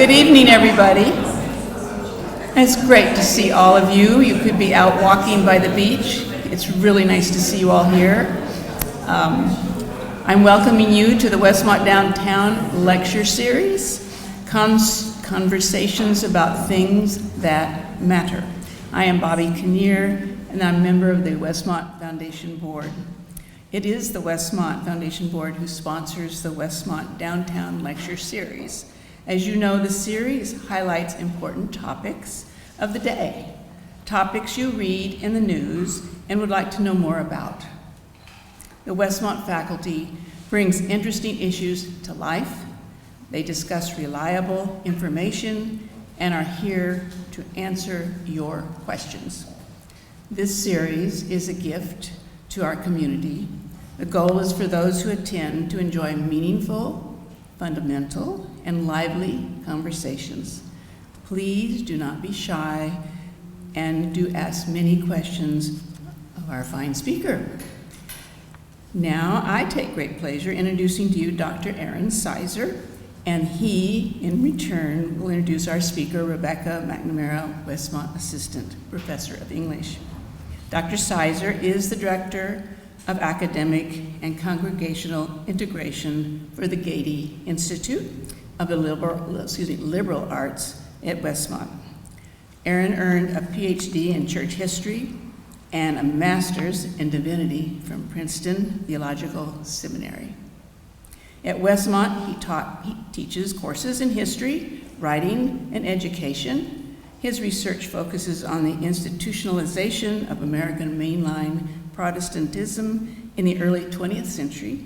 Good evening, everybody. It's great to see all of you. You could be out walking by the beach. It's really nice to see you all here. I'm welcoming you to the Westmont Downtown Lecture Series, Conversations about Things That Matter. I am Bobby Kinnear, and I'm a member of the Westmont Foundation Board. It is the Westmont Foundation Board who sponsors the Westmont Downtown Lecture Series. As you know, the series highlights important topics of the day, topics you read in the news and would like to know more about. The Westmont faculty brings interesting issues to life. They discuss reliable information and are here to answer your questions. This series is a gift to our community. The goal is for those who attend to enjoy meaningful, fundamental, and lively conversations. Please do not be shy and do ask many questions of our fine speaker. Now, I take great pleasure introducing to you Dr. Aaron Sizer, and he, in return, will introduce our speaker, Rebecca McNamara, Westmont Assistant Professor of English. Dr. Sizer is the Director of Academic and Congregational Integration for the Gady Institute of the Liberal Arts at Westmont. Aaron earned a PhD in church history and a master's in divinity from Princeton Theological Seminary. At Westmont, he teaches courses in history, writing, and education. His research focuses on the institutionalization of American mainline Protestantism in the early 20th century,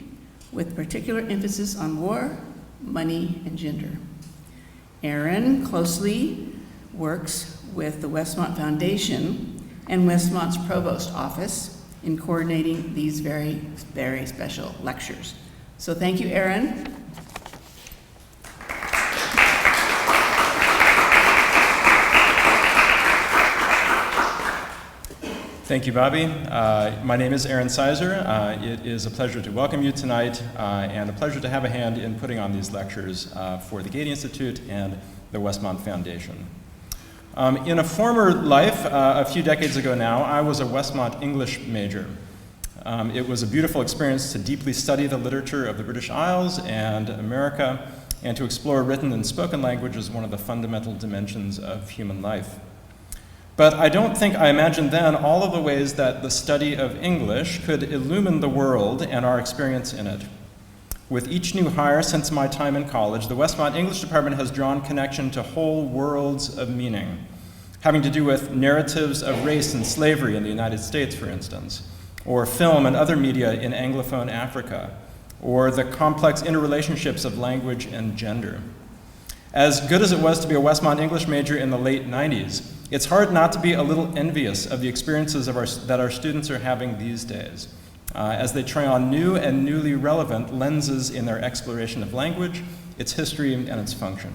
with particular emphasis on war, money, and gender. Aaron closely works with the Westmont Foundation and Westmont's Provost Office in coordinating these very, very special lectures. So thank you, Aaron. Thank you, Bobby. My name is Aaron Sizer. It is a pleasure to welcome you tonight and a pleasure to have a hand in putting on these lectures for the Gady Institute and the Westmont Foundation. In a former life, a few decades ago now, I was a Westmont English major. It was a beautiful experience to deeply study the literature of the British Isles and America and to explore written and spoken language as one of the fundamental dimensions of human life. But I don't think I imagined then all of the ways that the study of English could illumine the world and our experience in it. With each new hire since my time in college, the Westmont English Department has drawn connection to whole worlds of meaning, having to do with narratives of race and slavery in the United States, for instance, or film and other media in Anglophone Africa, or the complex interrelationships of language and gender. As good as it was to be a Westmont English major in the late 90s, it's hard not to be a little envious of the experiences that our students are having these days, as they try on new and newly relevant lenses in their exploration of language, its history, and its function.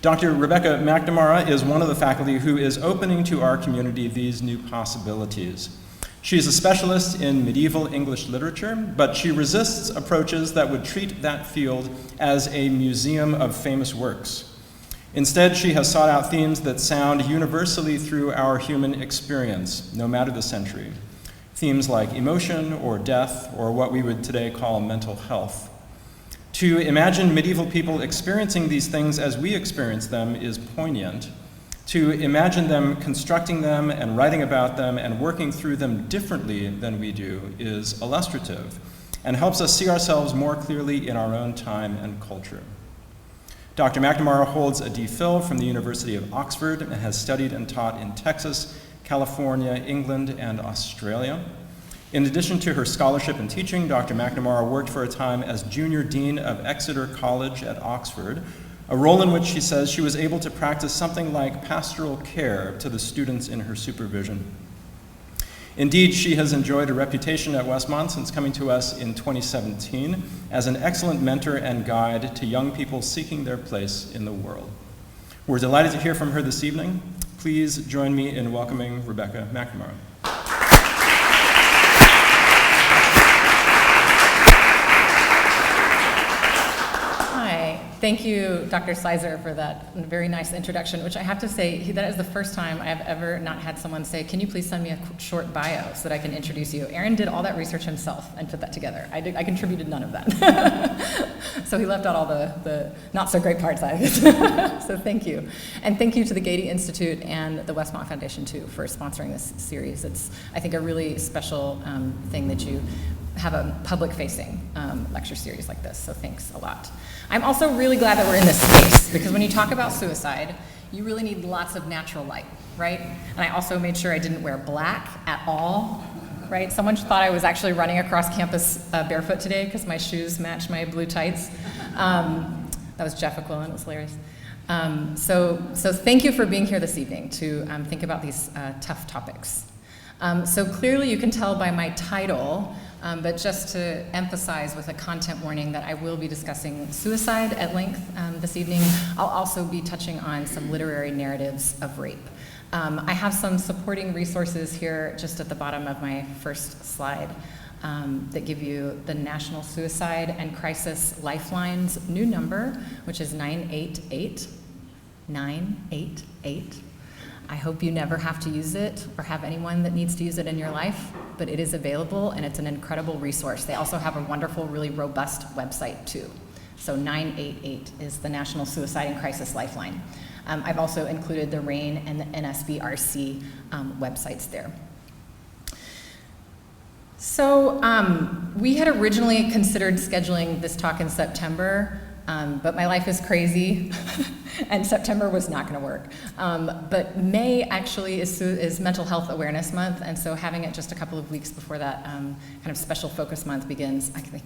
Dr. Rebecca McNamara is one of the faculty who is opening to our community these new possibilities. She's a specialist in medieval English literature, but she resists approaches that would treat that field as a museum of famous works. Instead, she has sought out themes that sound universally through our human experience, no matter the century. Themes like emotion or death, or what we would today call mental health. To imagine medieval people experiencing these things as we experience them is poignant. To imagine them constructing them and writing about them and working through them differently than we do is illustrative and helps us see ourselves more clearly in our own time and culture. Dr. McNamara holds a DPhil from the University of Oxford and has studied and taught in Texas, California, England, and Australia. In addition to her scholarship and teaching, Dr. McNamara worked for a time as Junior Dean of Exeter College at Oxford, a role in which she says she was able to practice something like pastoral care to the students in her supervision. Indeed, she has enjoyed a reputation at Westmont since coming to us in 2017 as an excellent mentor and guide to young people seeking their place in the world. We're delighted to hear from her this evening. Please join me in welcoming Rebecca McNamara. Hi, Thank you, Dr. Sizer, for that very nice introduction, which I have to say, that is the first time I have ever not had someone say, can you please send me a short bio so that I can introduce you? Aaron did all that research himself and put that together. I contributed none of that. So he left out all the not so great parts, I guess. So thank you. And thank you to the Gady Institute and the Westmont Foundation, too, for sponsoring this series. It's, I think, a really special thing that you have a public-facing lecture series like this, so thanks a lot. I'm also really glad that we're in this space, because when you talk about suicide, you really need lots of natural light, right? And I also made sure I didn't wear black at all, right? Someone thought I was actually running across campus barefoot today because my shoes match my blue tights. That was Jeff Aquilin, it was hilarious. So thank you for being here this evening to think about these tough topics. So clearly you can tell by my title, but just to emphasize with a content warning that I will be discussing suicide at length this evening. I'll also be touching on some literary narratives of rape. I have some supporting resources here just at the bottom of my first slide that give you the National Suicide and Crisis Lifeline's new number, which is 988. 988. I hope you never have to use it or have anyone that needs to use it in your life, but it is available and it's an incredible resource. They also have a wonderful, really robust website too. So 988 is the National Suicide and Crisis Lifeline. I've also included the RAIN and the NSBRC websites there. So we had originally considered scheduling this talk in September, but my life is crazy, and September was not going to work. But May actually is Mental Health Awareness Month, and so having it just a couple of weeks before that kind of special focus month begins, I think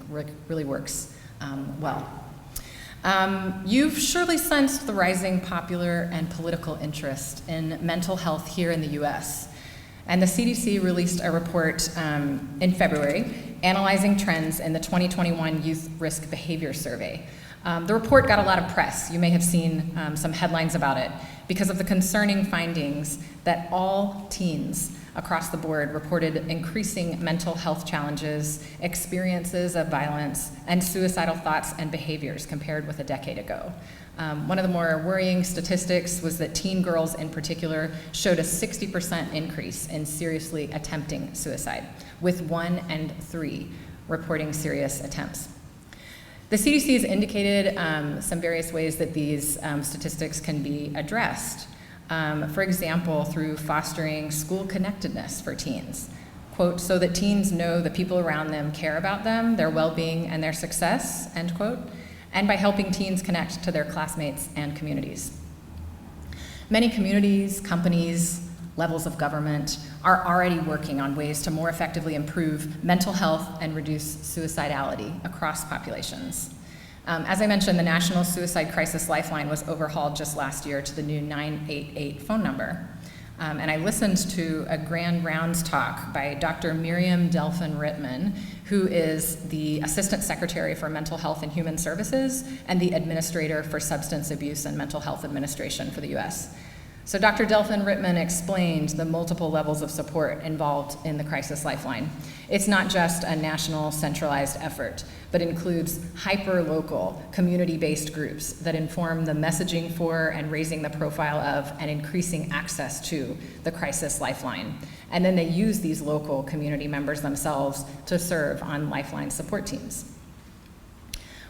really works well. You've surely sensed the rising popular and political interest in mental health here in the US. And the CDC released a report in February analyzing trends in the 2021 Youth Risk Behavior Survey. The report got a lot of press. You may have seen some headlines about it because of the concerning findings that all teens across the board reported increasing mental health challenges, experiences of violence, and suicidal thoughts and behaviors compared with a decade ago. One of the more worrying statistics was that teen girls in particular showed a 60% increase in seriously attempting suicide, with 1 in 3 reporting serious attempts. The CDC has indicated some various ways that these statistics can be addressed. For example, through fostering school connectedness for teens, quote, so that teens know the people around them care about them, their well-being, and their success, end quote, and by helping teens connect to their classmates and communities. Many communities, companies, levels of government are already working on ways to more effectively improve mental health and reduce suicidality across populations. As I mentioned, the National Suicide Crisis Lifeline was overhauled just last year to the new 988 phone number. And I listened to a Grand Rounds talk by Dr. Miriam Delphin-Rittman, who is the Assistant Secretary for Mental Health and Human Services and the Administrator for Substance Abuse and Mental Health Administration for the US. So Dr. Delphin-Rittman explained the multiple levels of support involved in the Crisis Lifeline. It's not just a national centralized effort, but includes hyper-local, community-based groups that inform the messaging for and raising the profile of and increasing access to the Crisis Lifeline. And then they use these local community members themselves to serve on Lifeline support teams.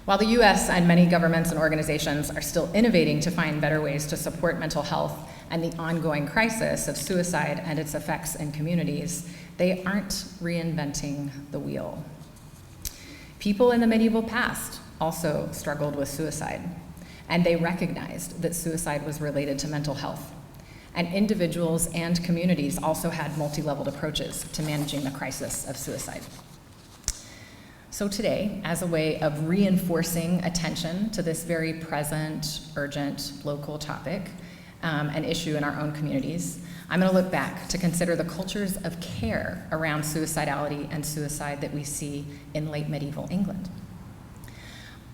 While the US and many governments and organizations are still innovating to find better ways to support mental health and the ongoing crisis of suicide and its effects in communities, they aren't reinventing the wheel. People in the medieval past also struggled with suicide, and they recognized that suicide was related to mental health. And individuals and communities also had multi-leveled approaches to managing the crisis of suicide. So today, as a way of reinforcing attention to this very present, urgent, local topic, an issue in our own communities, I'm going to look back to consider the cultures of care around suicidality and suicide that we see in late medieval England.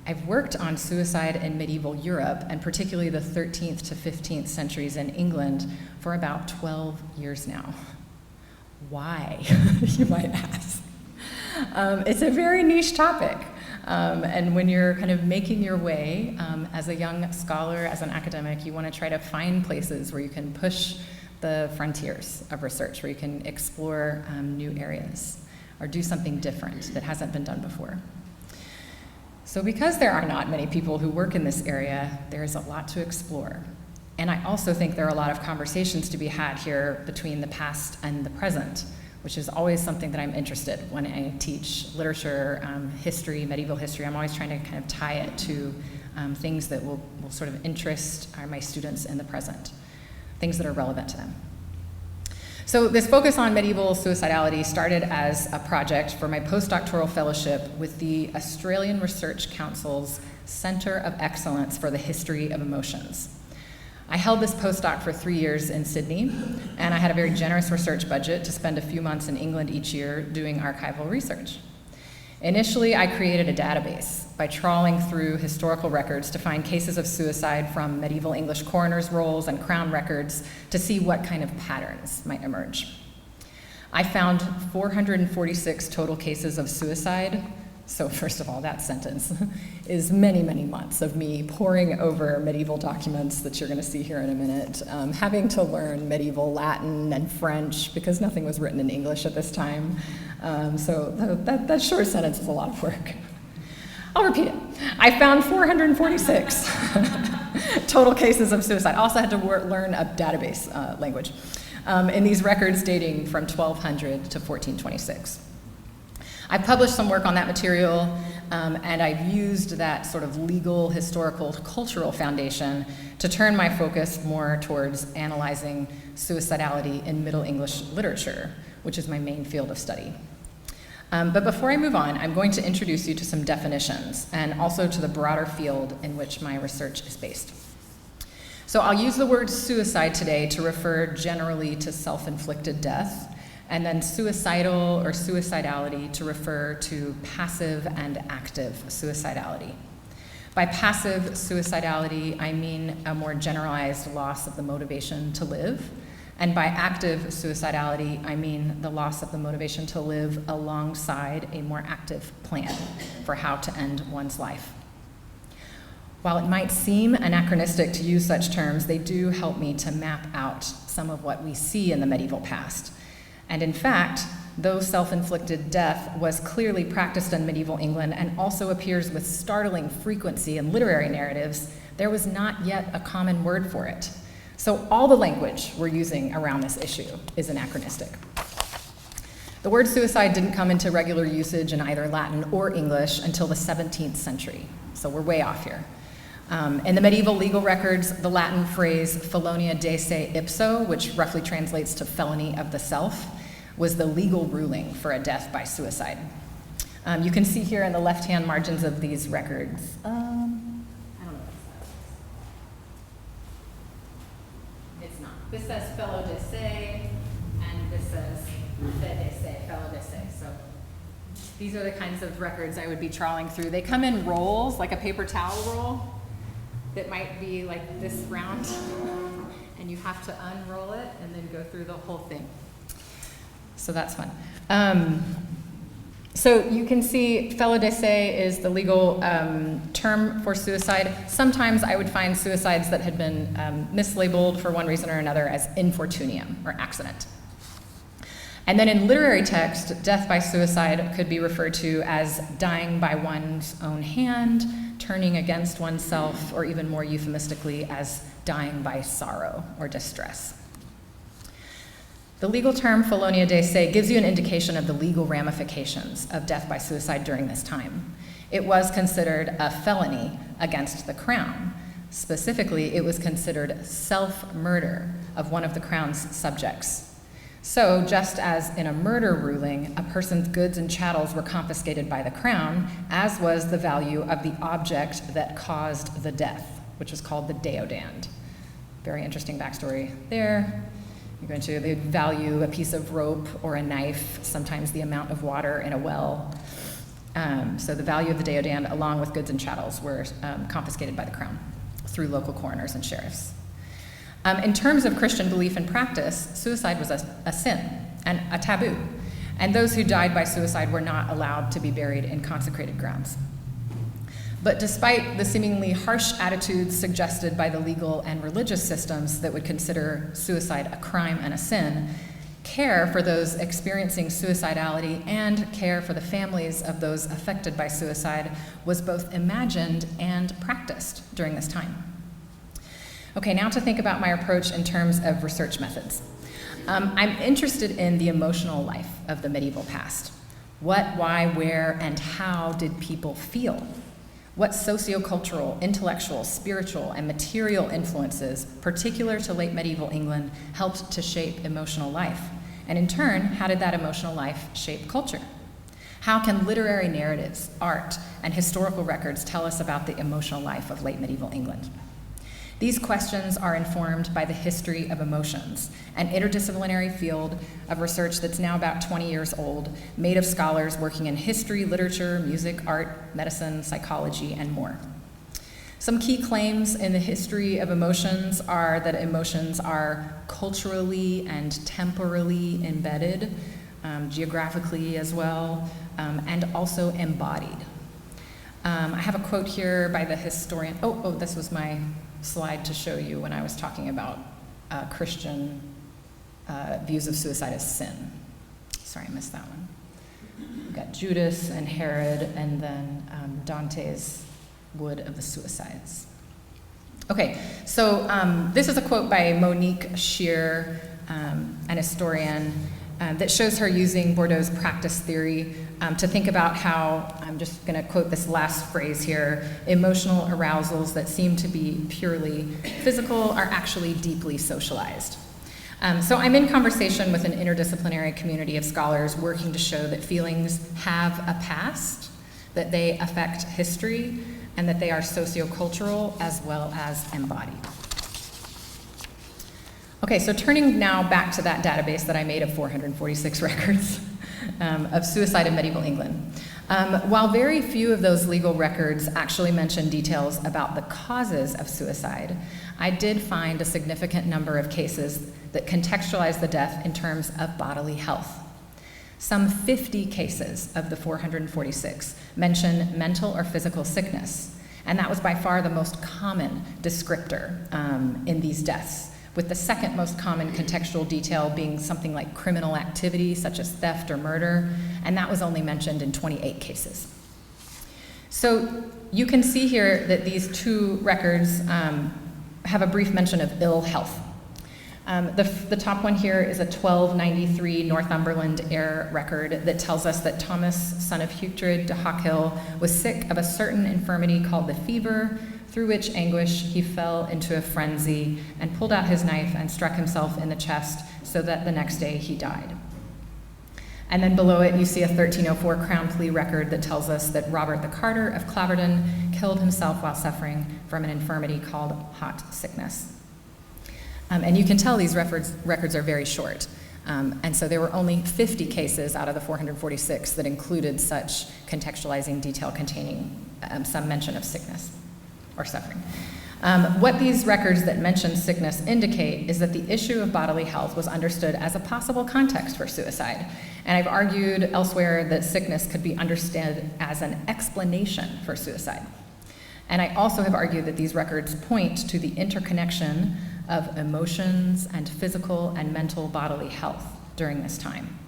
I've worked on suicide in medieval Europe, and particularly the 13th to 15th centuries in England, for about 12 years now. Why, you might ask? It's a very niche topic. And when you're kind of making your way as a young scholar, as an academic, you want to try to find places where you can push the frontiers of research, where you can explore new areas or do something different that hasn't been done before. So because there are not many people who work in this area, there's a lot to explore. And I also think there are a lot of conversations to be had here between the past and the present, which is always something that I'm interested in when I teach literature, history, medieval history. I'm always trying to kind of tie it to things that will sort of interest my students in the present, things that are relevant to them. So this focus on medieval suicidality started as a project for my postdoctoral fellowship with the Australian Research Council's Centre of Excellence for the History of Emotions. I held this postdoc for 3 years in Sydney, and I had a very generous research budget to spend a few months in England each year doing archival research. Initially, I created a database by trawling through historical records to find cases of suicide from medieval English coroners' rolls and crown records to see what kind of patterns might emerge. I found 446 total cases of suicide. So first of all, that sentence is many, many months of me poring over medieval documents that you're going to see here in a minute, having to learn medieval Latin and French because nothing was written in English at this time. So that short sentence is a lot of work. I'll repeat it. I found 446 total cases of suicide. I also had to learn a database language in these records dating from 1200 to 1426. I published some work on that material, and I've used that sort of legal, historical, cultural foundation to turn my focus more towards analyzing suicidality in Middle English literature, which is my main field of study. But before I move on, I'm going to introduce you to some definitions and also to the broader field in which my research is based. So I'll use the word suicide today to refer generally to self-inflicted death, and then suicidal or suicidality to refer to passive and active suicidality. By passive suicidality, I mean a more generalized loss of the motivation to live. And by active suicidality, I mean the loss of the motivation to live alongside a more active plan for how to end one's life. While it might seem anachronistic to use such terms, they do help me to map out some of what we see in the medieval past. And in fact, though self-inflicted death was clearly practiced in medieval England and also appears with startling frequency in literary narratives, there was not yet a common word for it. So all the language we're using around this issue is anachronistic. The word suicide didn't come into regular usage in either Latin or English until the 17th century, so we're way off here. In the medieval legal records, the Latin phrase felonia de se ipso, which roughly translates to felony of the self, was the legal ruling for a death by suicide. You can see here in the left-hand margins of these records. I don't know what it's not. This says fellow de se, and this says fe de se, fellow de se. So these are the kinds of records I would be trawling through. They come in rolls, like a paper towel roll, that might be like this round, and you have to unroll it and then go through the whole thing. So that's fun. So you can see fellow de se is the legal term for suicide. Sometimes I would find suicides that had been mislabeled for one reason or another as infortunium, or accident. And then in literary text, death by suicide could be referred to as dying by one's own hand, turning against oneself, or even more euphemistically as dying by sorrow or distress. The legal term felonia de se gives you an indication of the legal ramifications of death by suicide during this time. It was considered a felony against the crown. Specifically, it was considered self-murder of one of the crown's subjects. So, just as in a murder ruling, a person's goods and chattels were confiscated by the crown, as was the value of the object that caused the death, which was called the deodand. Very interesting backstory there. You're going to value a piece of rope or a knife, sometimes the amount of water in a well. So the value of the deodand, along with goods and chattels, were confiscated by the crown through local coroners and sheriffs. In terms of Christian belief and practice, suicide was a sin and a taboo, and those who died by suicide were not allowed to be buried in consecrated grounds. But despite the seemingly harsh attitudes suggested by the legal and religious systems that would consider suicide a crime and a sin, care for those experiencing suicidality and care for the families of those affected by suicide was both imagined and practiced during this time. Okay, now to think about my approach in terms of research methods. I'm interested in the emotional life of the medieval past. What, why, where, and how did people feel? What sociocultural, intellectual, spiritual, and material influences, particular to late medieval England, helped to shape emotional life? And in turn, how did that emotional life shape culture? How can literary narratives, art, and historical records tell us about the emotional life of late medieval England? These questions are informed by the history of emotions, an interdisciplinary field of research that's now about 20 years old, made of scholars working in history, literature, music, art, medicine, psychology, and more. Some key claims in the history of emotions are that emotions are culturally and temporally embedded, geographically as well, and also embodied. I have a quote here by the historian, this was my slide to show you when I was talking about Christian views of suicide as sin. Sorry, I missed that one. We've got Judas and Herod, and then Dante's Wood of the Suicides. Okay, so this is a quote by Monique Scheer, an historian, that shows her using Bourdieu's practice theory to think about how, I'm just going to quote this last phrase here, emotional arousals that seem to be purely physical are actually deeply socialized. So I'm in conversation with an interdisciplinary community of scholars working to show that feelings have a past, that they affect history, and that they are sociocultural as well as embodied. Okay, so turning now back to that database that I made of 446 records of suicide in medieval England. While very few of those legal records actually mention details about the causes of suicide, I did find a significant number of cases that contextualize the death in terms of bodily health. Some 50 cases of the 446 mention mental or physical sickness, and that was by far the most common descriptor in these deaths, with the second most common contextual detail being something like criminal activity, such as theft or murder, and that was only mentioned in 28 cases. So you can see here that these two records have a brief mention of ill health. The top one here is a 1293 Northumberland heir record that tells us that Thomas, son of Hughtred de Hawkill, was sick of a certain infirmity called the fever, through which anguish he fell into a frenzy and pulled out his knife and struck himself in the chest so that the next day he died. And then below it you see a 1304 Crown Plea record that tells us that Robert the Carter of Claverton killed himself while suffering from an infirmity called hot sickness. And you can tell these records are very short. And so there were only 50 cases out of the 446 that included such contextualizing detail containing some mention of sickness or suffering. What these records that mention sickness indicate is that the issue of bodily health was understood as a possible context for suicide. And I've argued elsewhere that sickness could be understood as an explanation for suicide. And I also have argued that these records point to the interconnection of emotions and physical and mental bodily health during this time.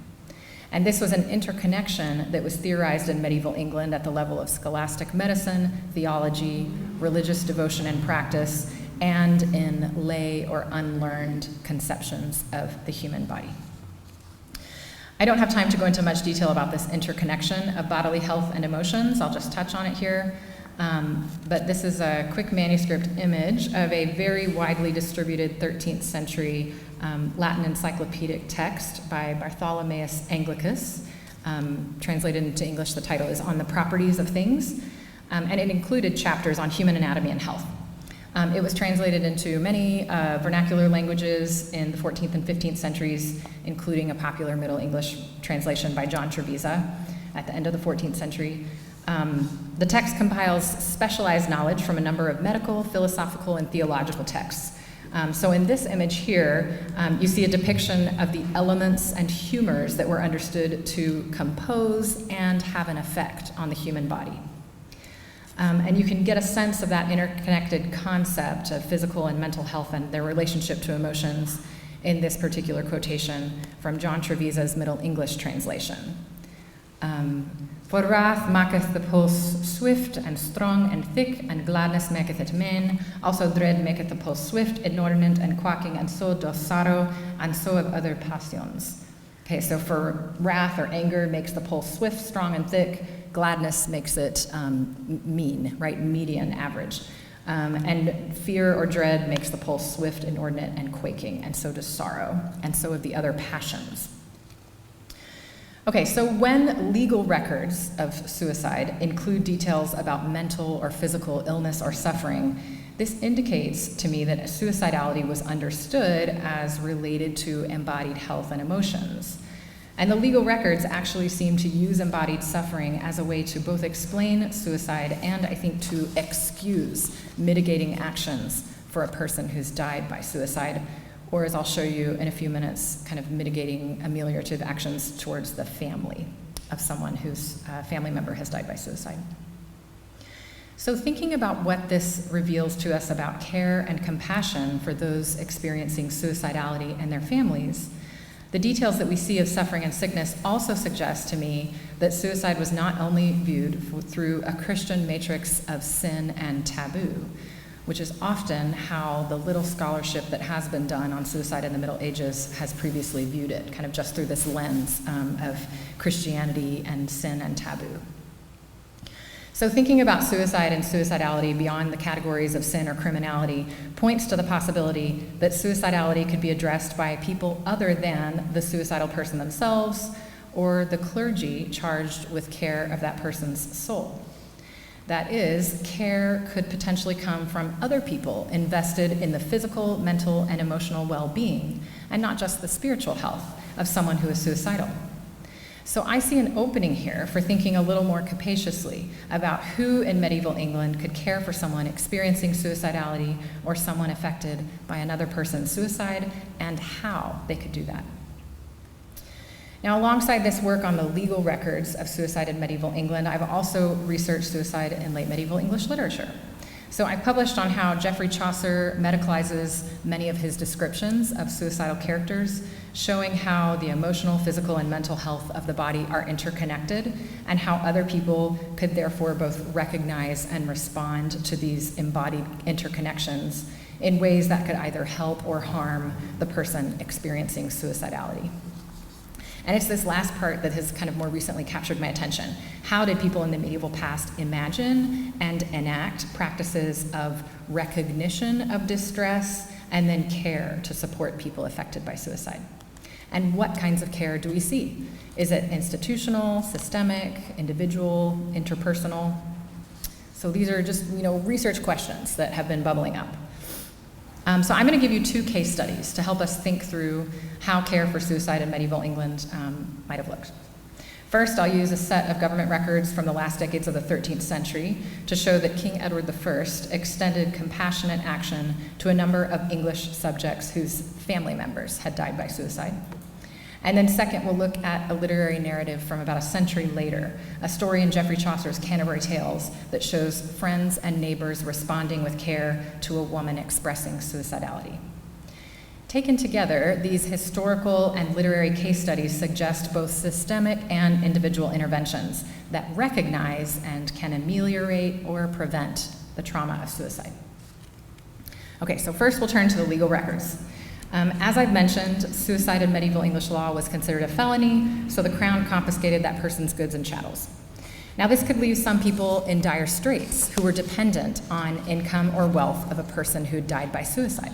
And this was an interconnection that was theorized in medieval England at the level of scholastic medicine, theology, religious devotion and practice, and in lay or unlearned conceptions of the human body. I don't have time to go into much detail about this interconnection of bodily health and emotions. I'll just touch on it here. But this is a quick manuscript image of a very widely distributed 13th century Latin encyclopedic text by Bartholomeus Anglicus. Translated into English, the title is On the Properties of Things, and it included chapters on human anatomy and health. It was translated into many vernacular languages in the 14th and 15th centuries, including a popular Middle English translation by John Trevisa at the end of the 14th century. The text compiles specialized knowledge from a number of medical, philosophical, and theological texts. So in this image here, you see a depiction of the elements and humors that were understood to compose and have an effect on the human body. And you can get a sense of that interconnected concept of physical and mental health and their relationship to emotions in this particular quotation from John Trevisa's Middle English translation. For wrath maketh the pulse swift and strong and thick, and gladness maketh it main. Also dread maketh the pulse swift, inordinate and quacking, and so doth sorrow, and so of other passions. Okay, so for wrath or anger makes the pulse swift, strong, and thick. Gladness makes it mean, right, median, average. And fear or dread makes the pulse swift, inordinate, and quaking, and so does sorrow, and so of the other passions. Okay, so when legal records of suicide include details about mental or physical illness or suffering, this indicates to me that suicidality was understood as related to embodied health and emotions. And the legal records actually seem to use embodied suffering as a way to both explain suicide and, I think, to excuse mitigating actions for a person who's died by suicide, or, as I'll show you in a few minutes, kind of mitigating ameliorative actions towards the family of someone whose family member has died by suicide. So thinking about what this reveals to us about care and compassion for those experiencing suicidality and their families, the details that we see of suffering and sickness also suggest to me that suicide was not only viewed through a Christian matrix of sin and taboo, which is often how the little scholarship that has been done on suicide in the Middle Ages has previously viewed it, kind of just through this lens of Christianity and sin and taboo. So thinking about suicide and suicidality beyond the categories of sin or criminality points to the possibility that suicidality could be addressed by people other than the suicidal person themselves or the clergy charged with care of that person's soul. That is, care could potentially come from other people invested in the physical, mental, and emotional well-being, and not just the spiritual health of someone who is suicidal. So I see an opening here for thinking a little more capaciously about who in medieval England could care for someone experiencing suicidality or someone affected by another person's suicide, and how they could do that. Now, alongside this work on the legal records of suicide in medieval England, I've also researched suicide in late medieval English literature. So I published on how Geoffrey Chaucer medicalizes many of his descriptions of suicidal characters, showing how the emotional, physical, and mental health of the body are interconnected, and how other people could therefore both recognize and respond to these embodied interconnections in ways that could either help or harm the person experiencing suicidality. And it's this last part that has kind of more recently captured my attention. How did people in the medieval past imagine and enact practices of recognition of distress and then care to support people affected by suicide? And what kinds of care do we see? Is it institutional, systemic, individual, interpersonal? So these are just, research questions that have been bubbling up. So I'm going to give you two case studies to help us think through how care for suicide in medieval England might have looked. First, I'll use a set of government records from the last decades of the 13th century to show that King Edward I extended compassionate action to a number of English subjects whose family members had died by suicide. And then second, we'll look at a literary narrative from about a century later, a story in Geoffrey Chaucer's Canterbury Tales that shows friends and neighbors responding with care to a woman expressing suicidality. Taken together, these historical and literary case studies suggest both systemic and individual interventions that recognize and can ameliorate or prevent the trauma of suicide. Okay, so first we'll turn to the legal records. As I've mentioned, suicide in medieval English law was considered a felony, so the crown confiscated that person's goods and chattels. Now, this could leave some people in dire straits who were dependent on income or wealth of a person who died by suicide.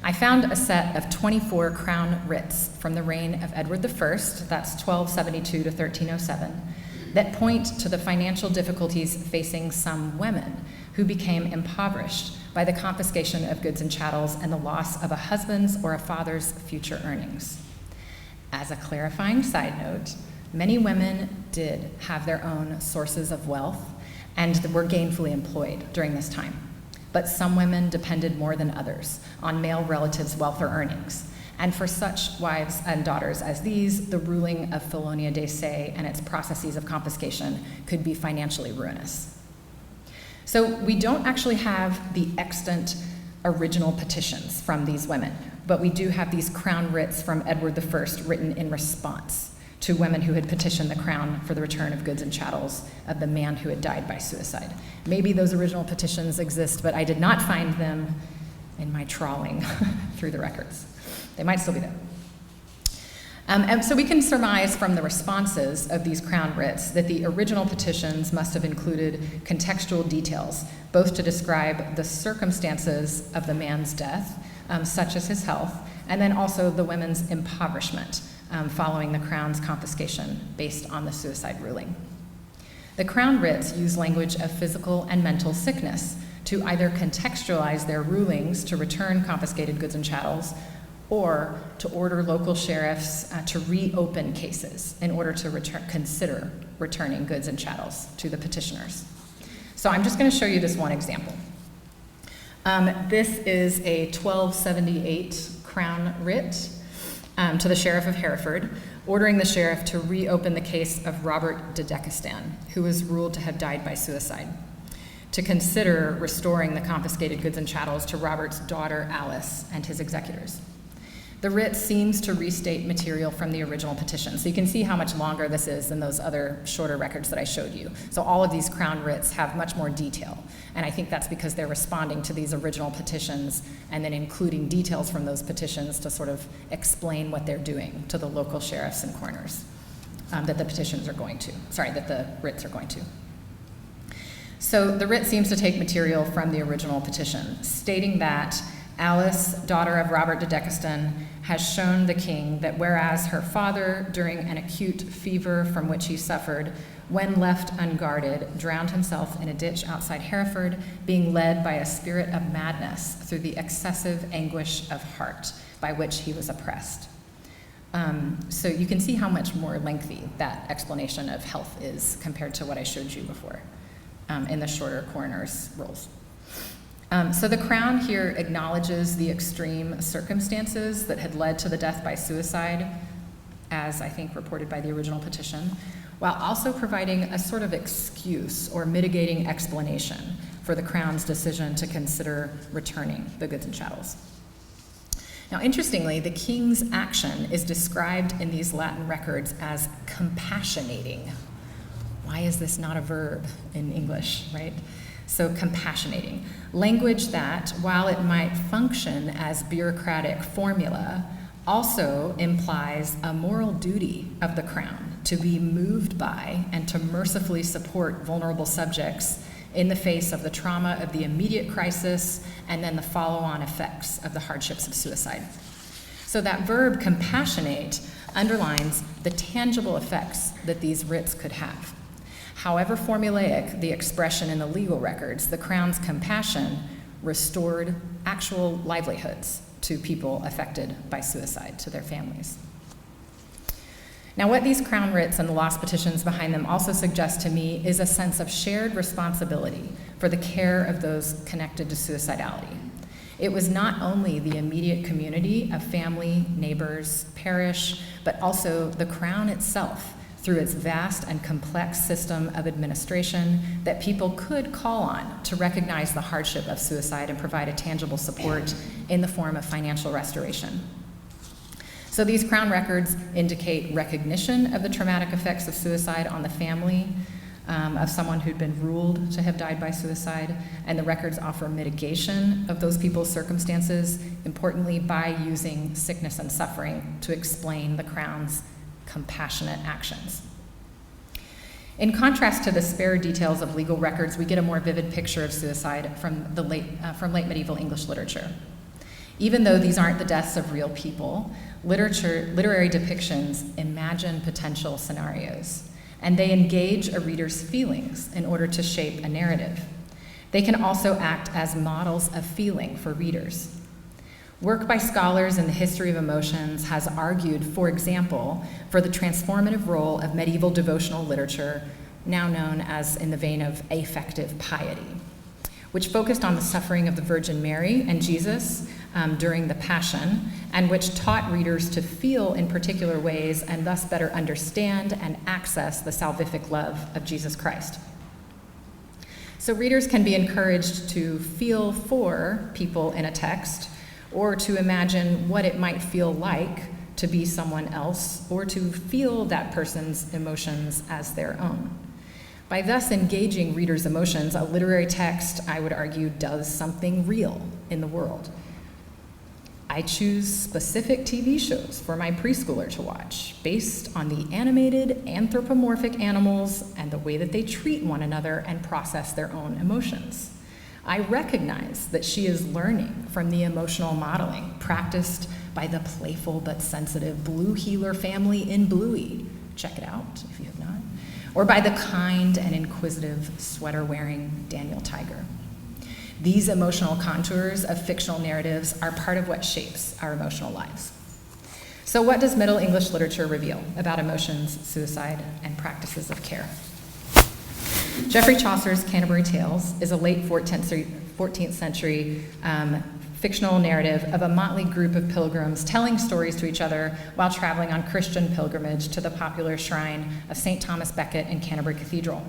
I found a set of 24 crown writs from the reign of Edward I, that's 1272 to 1307, that point to the financial difficulties facing some women who became impoverished by the confiscation of goods and chattels and the loss of a husband's or a father's future earnings. As a clarifying side note, many women did have their own sources of wealth and were gainfully employed during this time. But some women depended more than others on male relatives' wealth or earnings. And for such wives and daughters as these, the ruling of Felonia de Se and its processes of confiscation could be financially ruinous. So we don't actually have the extant original petitions from these women, but we do have these crown writs from Edward I written in response to women who had petitioned the crown for the return of goods and chattels of the man who had died by suicide. Maybe those original petitions exist, but I did not find them in my trawling through the records. They might still be there. And so we can surmise from the responses of these crown writs that the original petitions must have included contextual details, both to describe the circumstances of the man's death, such as his health, and then also the women's impoverishment following the crown's confiscation based on the suicide ruling. The crown writs use language of physical and mental sickness to either contextualize their rulings to return confiscated goods and chattels, or to order local sheriffs to reopen cases in order to consider returning goods and chattels to the petitioners. So I'm just going to show you this one example. This is a 1278 crown writ to the sheriff of Hereford, ordering the sheriff to reopen the case of Robert de Dekestan, who was ruled to have died by suicide, to consider restoring the confiscated goods and chattels to Robert's daughter Alice and his executors. The writ seems to restate material from the original petition. So you can see how much longer this is than those other shorter records that I showed you. So all of these crown writs have much more detail. And I think that's because they're responding to these original petitions and then including details from those petitions to sort of explain what they're doing to the local sheriffs and coroners that the petitions are going to, that the writs are going to. So the writ seems to take material from the original petition, stating that Alice, daughter of Robert de Dekestan, has shown the king that whereas her father, during an acute fever from which he suffered, when left unguarded, drowned himself in a ditch outside Hereford, being led by a spirit of madness through the excessive anguish of heart by which he was oppressed. So you can see how much more lengthy that explanation of health is compared to what I showed you before in the shorter coroner's rules. So the crown here acknowledges the extreme circumstances that had led to the death by suicide, as I think reported by the original petition, while also providing a sort of excuse or mitigating explanation for the crown's decision to consider returning the goods and chattels. Now, interestingly, the king's action is described in these Latin records as compassionating. Why is this not a verb in English, right? So compassionating, language that, while it might function as bureaucratic formula, also implies a moral duty of the crown to be moved by and to mercifully support vulnerable subjects in the face of the trauma of the immediate crisis and then the follow-on effects of the hardships of suicide. So that verb compassionate underlines the tangible effects that these writs could have. However formulaic the expression in the legal records, the crown's compassion restored actual livelihoods to people affected by suicide, to their families. Now, what these crown writs and the lost petitions behind them also suggest to me is a sense of shared responsibility for the care of those connected to suicidality. It was not only the immediate community of family, neighbors, parish, but also the crown itself through its vast and complex system of administration that people could call on to recognize the hardship of suicide and provide a tangible support in the form of financial restoration. So these crown records indicate recognition of the traumatic effects of suicide on the family of someone who'd been ruled to have died by suicide, and the records offer mitigation of those people's circumstances, importantly by using sickness and suffering to explain the crown's compassionate actions. In contrast to the spare details of legal records, we get a more vivid picture of suicide from late medieval English literature. Even though these aren't the deaths of real people, literary depictions imagine potential scenarios, and they engage a reader's feelings in order to shape a narrative. They can also act as models of feeling for readers. Work by scholars in the history of emotions has argued, for example, for the transformative role of medieval devotional literature, now known as in the vein of affective piety, which focused on the suffering of the Virgin Mary and Jesus during the Passion, and which taught readers to feel in particular ways and thus better understand and access the salvific love of Jesus Christ. So readers can be encouraged to feel for people in a text, or to imagine what it might feel like to be someone else, or to feel that person's emotions as their own. By thus engaging readers' emotions, a literary text, I would argue, does something real in the world. I choose specific TV shows for my preschooler to watch based on the animated anthropomorphic animals and the way that they treat one another and process their own emotions. I recognize that she is learning from the emotional modeling practiced by the playful but sensitive Blue Heeler family in Bluey. Check it out if you have not. Or by the kind and inquisitive sweater-wearing Daniel Tiger. These emotional contours of fictional narratives are part of what shapes our emotional lives. So what does Middle English literature reveal about emotions, suicide, and practices of care? Geoffrey Chaucer's Canterbury Tales is a late 14th century fictional narrative of a motley group of pilgrims telling stories to each other while traveling on Christian pilgrimage to the popular shrine of St. Thomas Becket in Canterbury Cathedral.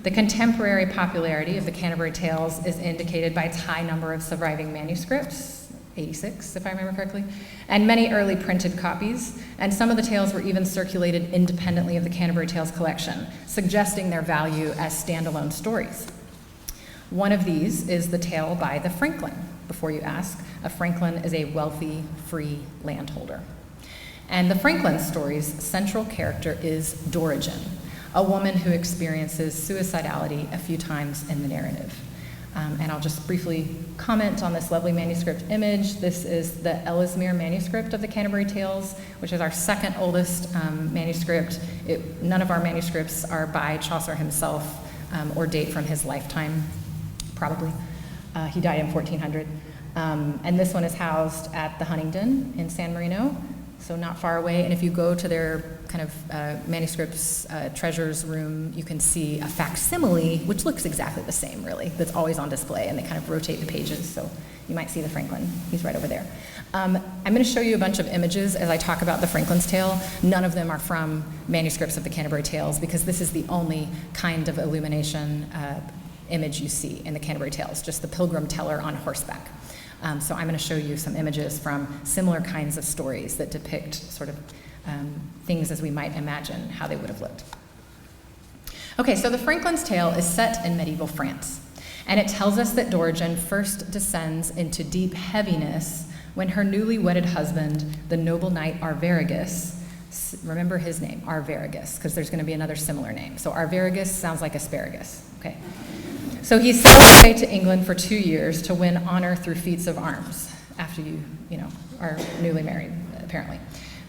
The contemporary popularity of the Canterbury Tales is indicated by its high number of surviving manuscripts, 86 if I remember correctly, and many early printed copies, and some of the tales were even circulated independently of the Canterbury Tales collection, suggesting their value as standalone stories. One of these is the tale by the Franklin. Before you ask, a Franklin is a wealthy, free landholder. And the Franklin story's central character is Dorigen, a woman who experiences suicidality a few times in the narrative. And I'll just briefly comment on this lovely manuscript image. This is the Ellesmere manuscript of the Canterbury Tales, which is our second oldest manuscript. None of our manuscripts are by Chaucer himself or date from his lifetime, probably. He died in 1400. And this one is housed at the Huntingdon in San Marino, so not far away. And if you go to their kind of manuscripts treasures room, you can see a facsimile, which looks exactly the same, really, that's always on display, and they kind of rotate the pages, so you might see the Franklin. He's right over there. I'm going to show you a bunch of images as I talk about the Franklin's Tale. None of them are from manuscripts of the Canterbury Tales, because this is the only kind of illumination image you see in the Canterbury Tales, just the pilgrim teller on horseback. So I'm going to show you some images from similar kinds of stories that depict sort of things as we might imagine how they would have looked. Okay, so the Franklin's Tale is set in medieval France, and it tells us that Dorigen first descends into deep heaviness when her newly wedded husband, the noble knight Arviragus, remember his name, Arviragus, because there's going to be another similar name. So Arviragus sounds like asparagus, okay? So he sailed away to England for 2 years to win honor through feats of arms after you are newly married, apparently.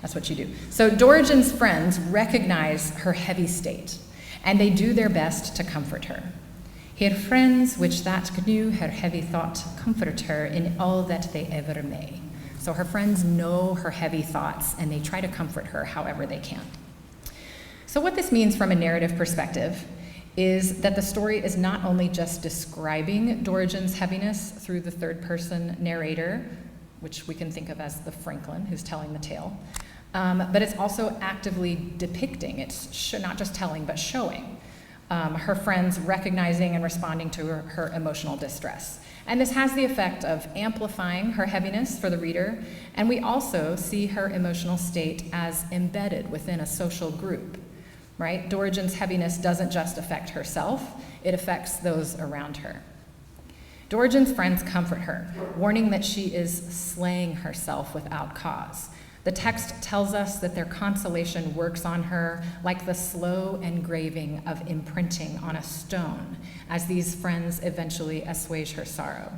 That's what you do. So Dorigen's friends recognize her heavy state, and they do their best to comfort her. Her friends which that knew her heavy thought comfort her in all that they ever may. So her friends know her heavy thoughts, and they try to comfort her however they can. So what this means from a narrative perspective is that the story is not only just describing Dorigen's heaviness through the third-person narrator, which we can think of as the Franklin who's telling the tale, but it's also actively depicting, it's not just telling, but showing her friends recognizing and responding to her emotional distress. And this has the effect of amplifying her heaviness for the reader, and we also see her emotional state as embedded within a social group. Right? Dorigen's heaviness doesn't just affect herself, it affects those around her. Dorigen's friends comfort her, warning that she is slaying herself without cause. The text tells us that their consolation works on her like the slow engraving of imprinting on a stone, as these friends eventually assuage her sorrow.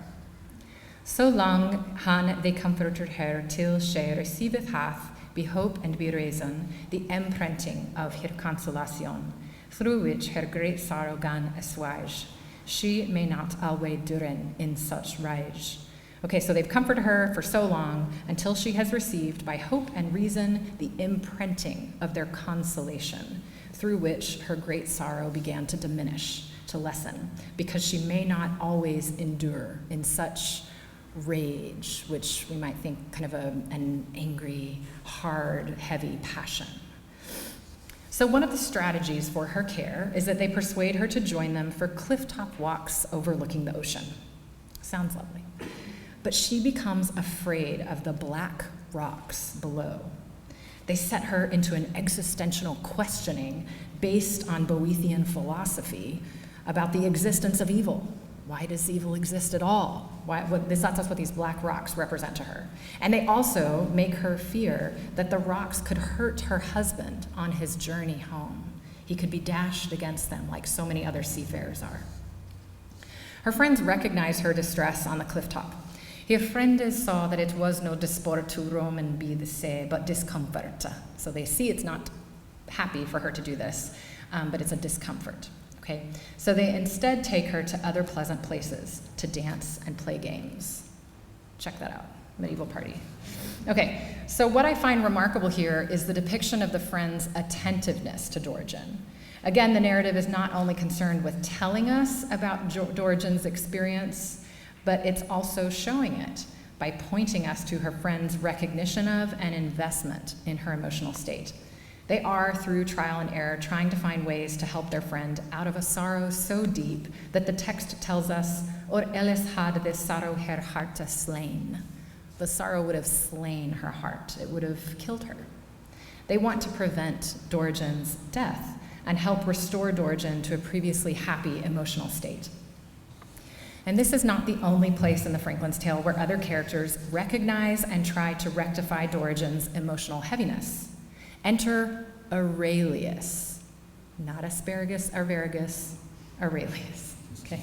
So long han they comforted her till she receiveth hath be hope and be reason, the imprinting of her consolation, through which her great sorrow gan assuage. She may not always duren in such rage. Okay, so they've comforted her for so long until she has received by hope and reason the imprinting of their consolation, through which her great sorrow began to diminish, to lessen, because she may not always endure in such rage, which we might think kind of an angry, hard, heavy passion. So one of the strategies for her care is that they persuade her to join them for clifftop walks overlooking the ocean. Sounds lovely. But she becomes afraid of the black rocks below. They set her into an existential questioning based on Boethian philosophy about the existence of evil. Why does evil exist at all? That's what these black rocks represent to her. And they also make her fear that the rocks could hurt her husband on his journey home. He could be dashed against them like so many other seafarers are. Her friends recognize her distress on the clifftop. Her friends saw that it was no disport to roam and be the sea, but discomfort. So they see it's not happy for her to do this, but it's a discomfort. Okay? So they instead take her to other pleasant places to dance and play games. Check that out, medieval party. Okay, so what I find remarkable here is the depiction of the friends' attentiveness to Dorigen. Again, the narrative is not only concerned with telling us about Dorigen's experience, but it's also showing it by pointing us to her friends' recognition of and investment in her emotional state. They are, through trial and error, trying to find ways to help their friend out of a sorrow so deep that the text tells us, "Or elles had the sorrow her heart slain." The sorrow would have slain her heart. It would have killed her. They want to prevent Dorigen's death and help restore Dorigen to a previously happy emotional state. And this is not the only place in the Franklin's Tale where other characters recognize and try to rectify Dorigen's emotional heaviness. Enter Aurelius, not asparagus, Arvaragus, Aurelius, okay?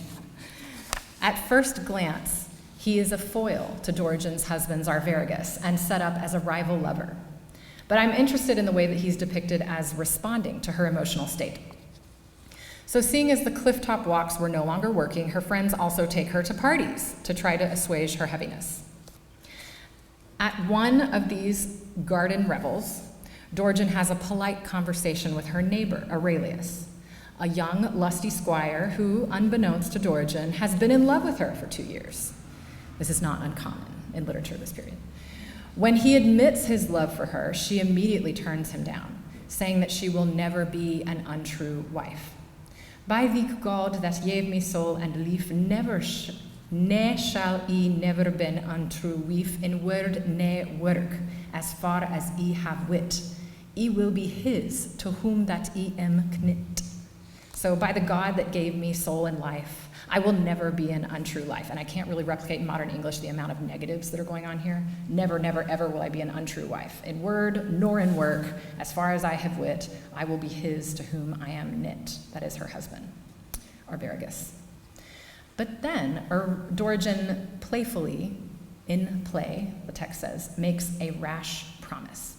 At first glance, he is a foil to Dorigen's husband's Arvaragus and set up as a rival lover. But I'm interested in the way that he's depicted as responding to her emotional state. So seeing as the clifftop walks were no longer working, her friends also take her to parties to try to assuage her heaviness. At one of these garden revels, Dorigen has a polite conversation with her neighbor, Aurelius, a young, lusty squire who, unbeknownst to Dorigen, has been in love with her for 2 years. This is not uncommon in literature this period. When he admits his love for her, she immediately turns him down, saying that she will never be an untrue wife. By the God that gave me soul and lief, ne shall I never been untrue wife in word ne work, as far as I have wit. I will be his, to whom that I am knit. So by the God that gave me soul and life, I will never be an untrue life. And I can't really replicate in modern English the amount of negatives that are going on here. Never, never, ever will I be an untrue wife. In word nor in work, as far as I have wit, I will be his to whom I am knit. That is her husband, Arvaragus. But then Dorigen playfully, in play, the text says, makes a rash promise.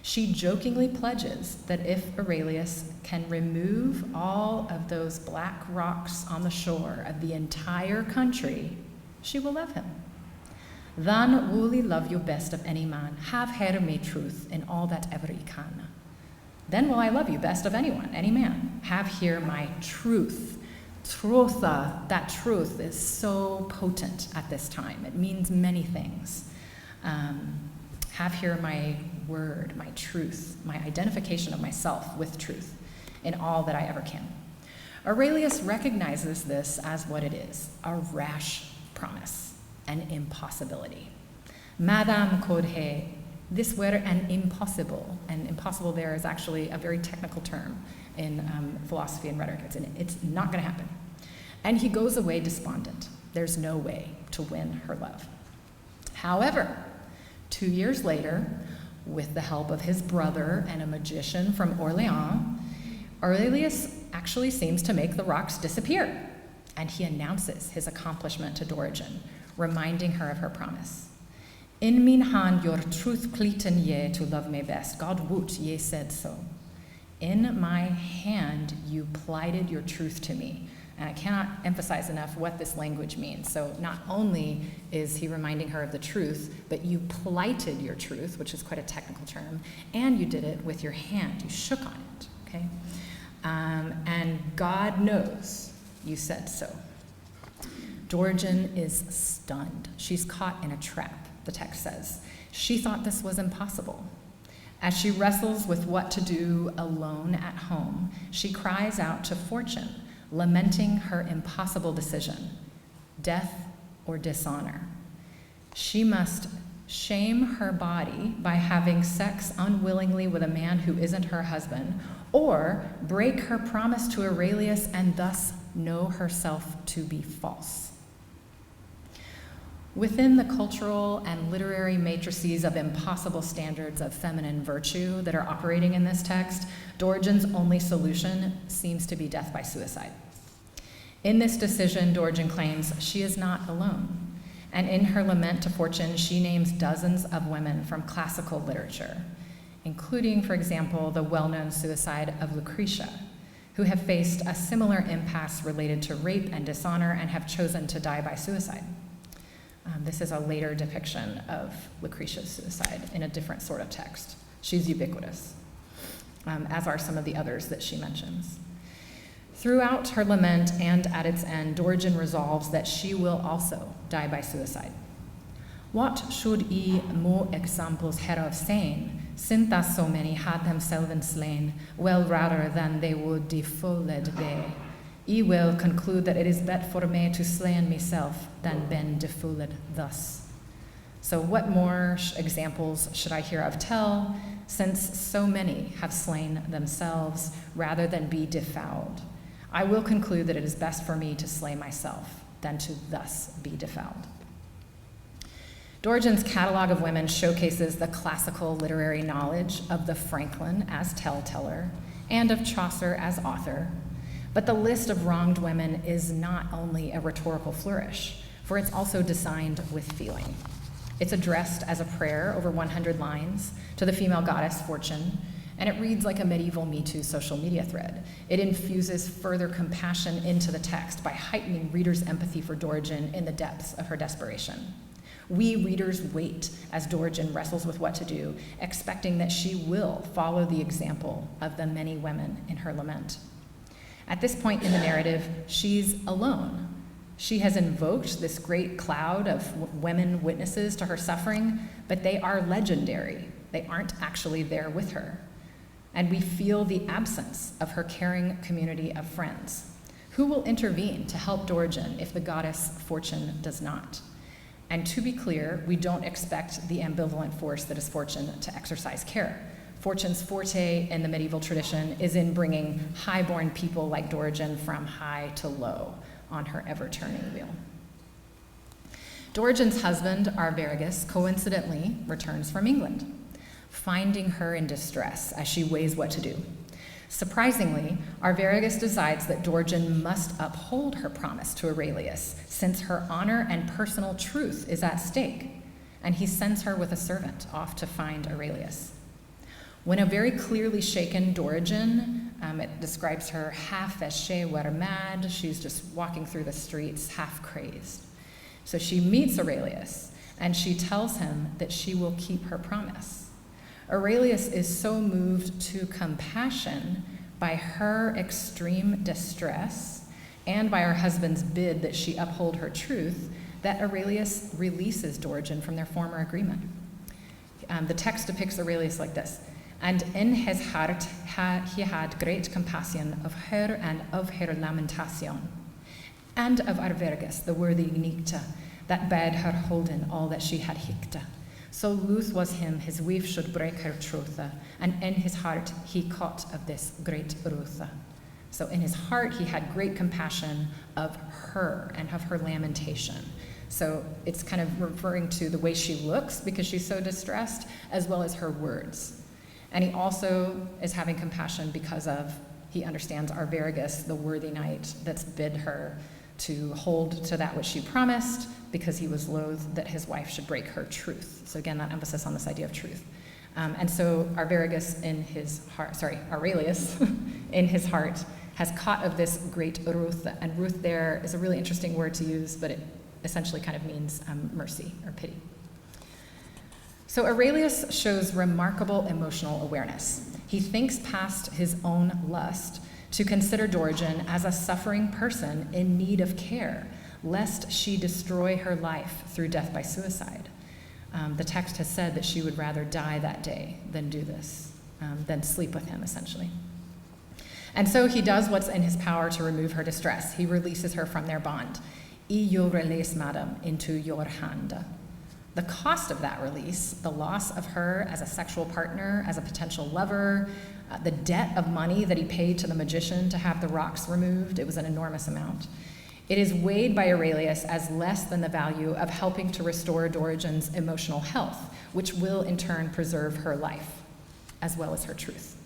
She jokingly pledges that if Aurelius can remove all of those black rocks on the shore of the entire country, she will love him. Then will I love you best of any man, have hear me truth in all that ever I can. Then will I love you best of anyone, any man, have hear my truth. Trutha, that truth is so potent at this time. It means many things. Have here my word, my truth, my identification of myself with truth in all that I ever can. Aurelius recognizes this as what it is, a rash promise, an impossibility. Madame Codhe, this were an impossible, and impossible there is actually a very technical term in philosophy and rhetoric. It's not going to happen. And he goes away despondent. There's no way to win her love. However, 2 years later, with the help of his brother and a magician from Orleans, Aurelius actually seems to make the rocks disappear, and he announces his accomplishment to Dorigen, reminding her of her promise. In min hand your truth pleiten ye to love me best, God woot ye said so. In my hand you plighted your truth to me. And I cannot emphasize enough what this language means. So not only is he reminding her of the truth, but you plighted your truth, which is quite a technical term, and you did it with your hand. You shook on it, okay? And God knows you said so. Dorigen is stunned. She's caught in a trap, the text says. She thought this was impossible. As she wrestles with what to do alone at home, she cries out to Fortune, lamenting her impossible decision, death or dishonor. She must shame her body by having sex unwillingly with a man who isn't her husband, or break her promise to Aurelius and thus know herself to be false. Within the cultural and literary matrices of impossible standards of feminine virtue that are operating in this text, Dorigen's only solution seems to be death by suicide. In this decision, Dorigen claims she is not alone. And in her lament to Fortune, she names dozens of women from classical literature, including, for example, the well-known suicide of Lucretia, who have faced a similar impasse related to rape and dishonor and have chosen to die by suicide. This is a later depiction of Lucretia's suicide in a different sort of text. She's ubiquitous, as are some of the others that she mentions. Throughout her lament and at its end, Dorigen resolves that she will also die by suicide. What should I more examples hereof sayn, since that so many had themselves slain, well rather than they would defooled be? I will conclude that it is better for me to slain myself than been defooled thus. So what more examples should I hereof tell, since so many have slain themselves rather than be defouled? I will conclude that it is best for me to slay myself than to thus be defouled. Dorigen's catalog of women showcases the classical literary knowledge of the Franklin as tellteller and of Chaucer as author, but the list of wronged women is not only a rhetorical flourish, for it's also designed with feeling. It's addressed as a prayer over 100 lines to the female goddess Fortune, and it reads like a medieval Me Too social media thread. It infuses further compassion into the text by heightening readers' empathy for Dorigen in the depths of her desperation. We readers wait as Dorigen wrestles with what to do, expecting that she will follow the example of the many women in her lament. At this point in the narrative, she's alone. She has invoked this great cloud of women witnesses to her suffering, but they are legendary. They aren't actually there with her. And we feel the absence of her caring community of friends. Who will intervene to help Dorigen if the goddess Fortune does not? And to be clear, we don't expect the ambivalent force that is Fortune to exercise care. Fortune's forte in the medieval tradition is in bringing high-born people like Dorigen from high to low on her ever-turning wheel. Dorigen's husband, Arviragus, coincidentally returns from England, finding her in distress as she weighs what to do. Surprisingly, Arviragus decides that Dorigen must uphold her promise to Aurelius, since her honor and personal truth is at stake, and he sends her with a servant off to find Aurelius. When a very clearly shaken Dorigen, it describes her half as she were mad, she's just walking through the streets half crazed. So she meets Aurelius, and she tells him that she will keep her promise. Aurelius is so moved to compassion by her extreme distress and by her husband's bid that she uphold her truth that Aurelius releases Dorigen from their former agreement. The text depicts Aurelius like this: "And in his heart he had great compassion of her and of her lamentation, and of Arviragus, the worthy Nicta, that bade her holden all that she had hickta. So loath was him his wife should break her troth, and in his heart he caught of this great ruth." So in his heart he had great compassion of her and of her lamentation. So it's kind of referring to the way she looks because she's so distressed, as well as her words. And he also is having compassion because he understands Arviragus, the worthy knight that's bid her to hold to that which she promised, because he was loath that his wife should break her truth. So again, that emphasis on this idea of truth. And so Aurelius in his heart has caught of this great ruth, and ruth there is a really interesting word to use, but it essentially kind of means mercy or pity. So Aurelius shows remarkable emotional awareness. He thinks past his own lust to consider Dorigen as a suffering person in need of care, lest she destroy her life through death by suicide. The text has said that she would rather die that day than do this, than sleep with him, essentially. And so he does what's in his power to remove her distress. He releases her from their bond. I you release, madam, into your hand. The cost of that release, the loss of her as a sexual partner, as a potential lover, the debt of money that he paid to the magician to have the rocks removed, it was an enormous amount. It is weighed by Aurelius as less than the value of helping to restore Dorigen's emotional health, which will in turn preserve her life, as well as her truth.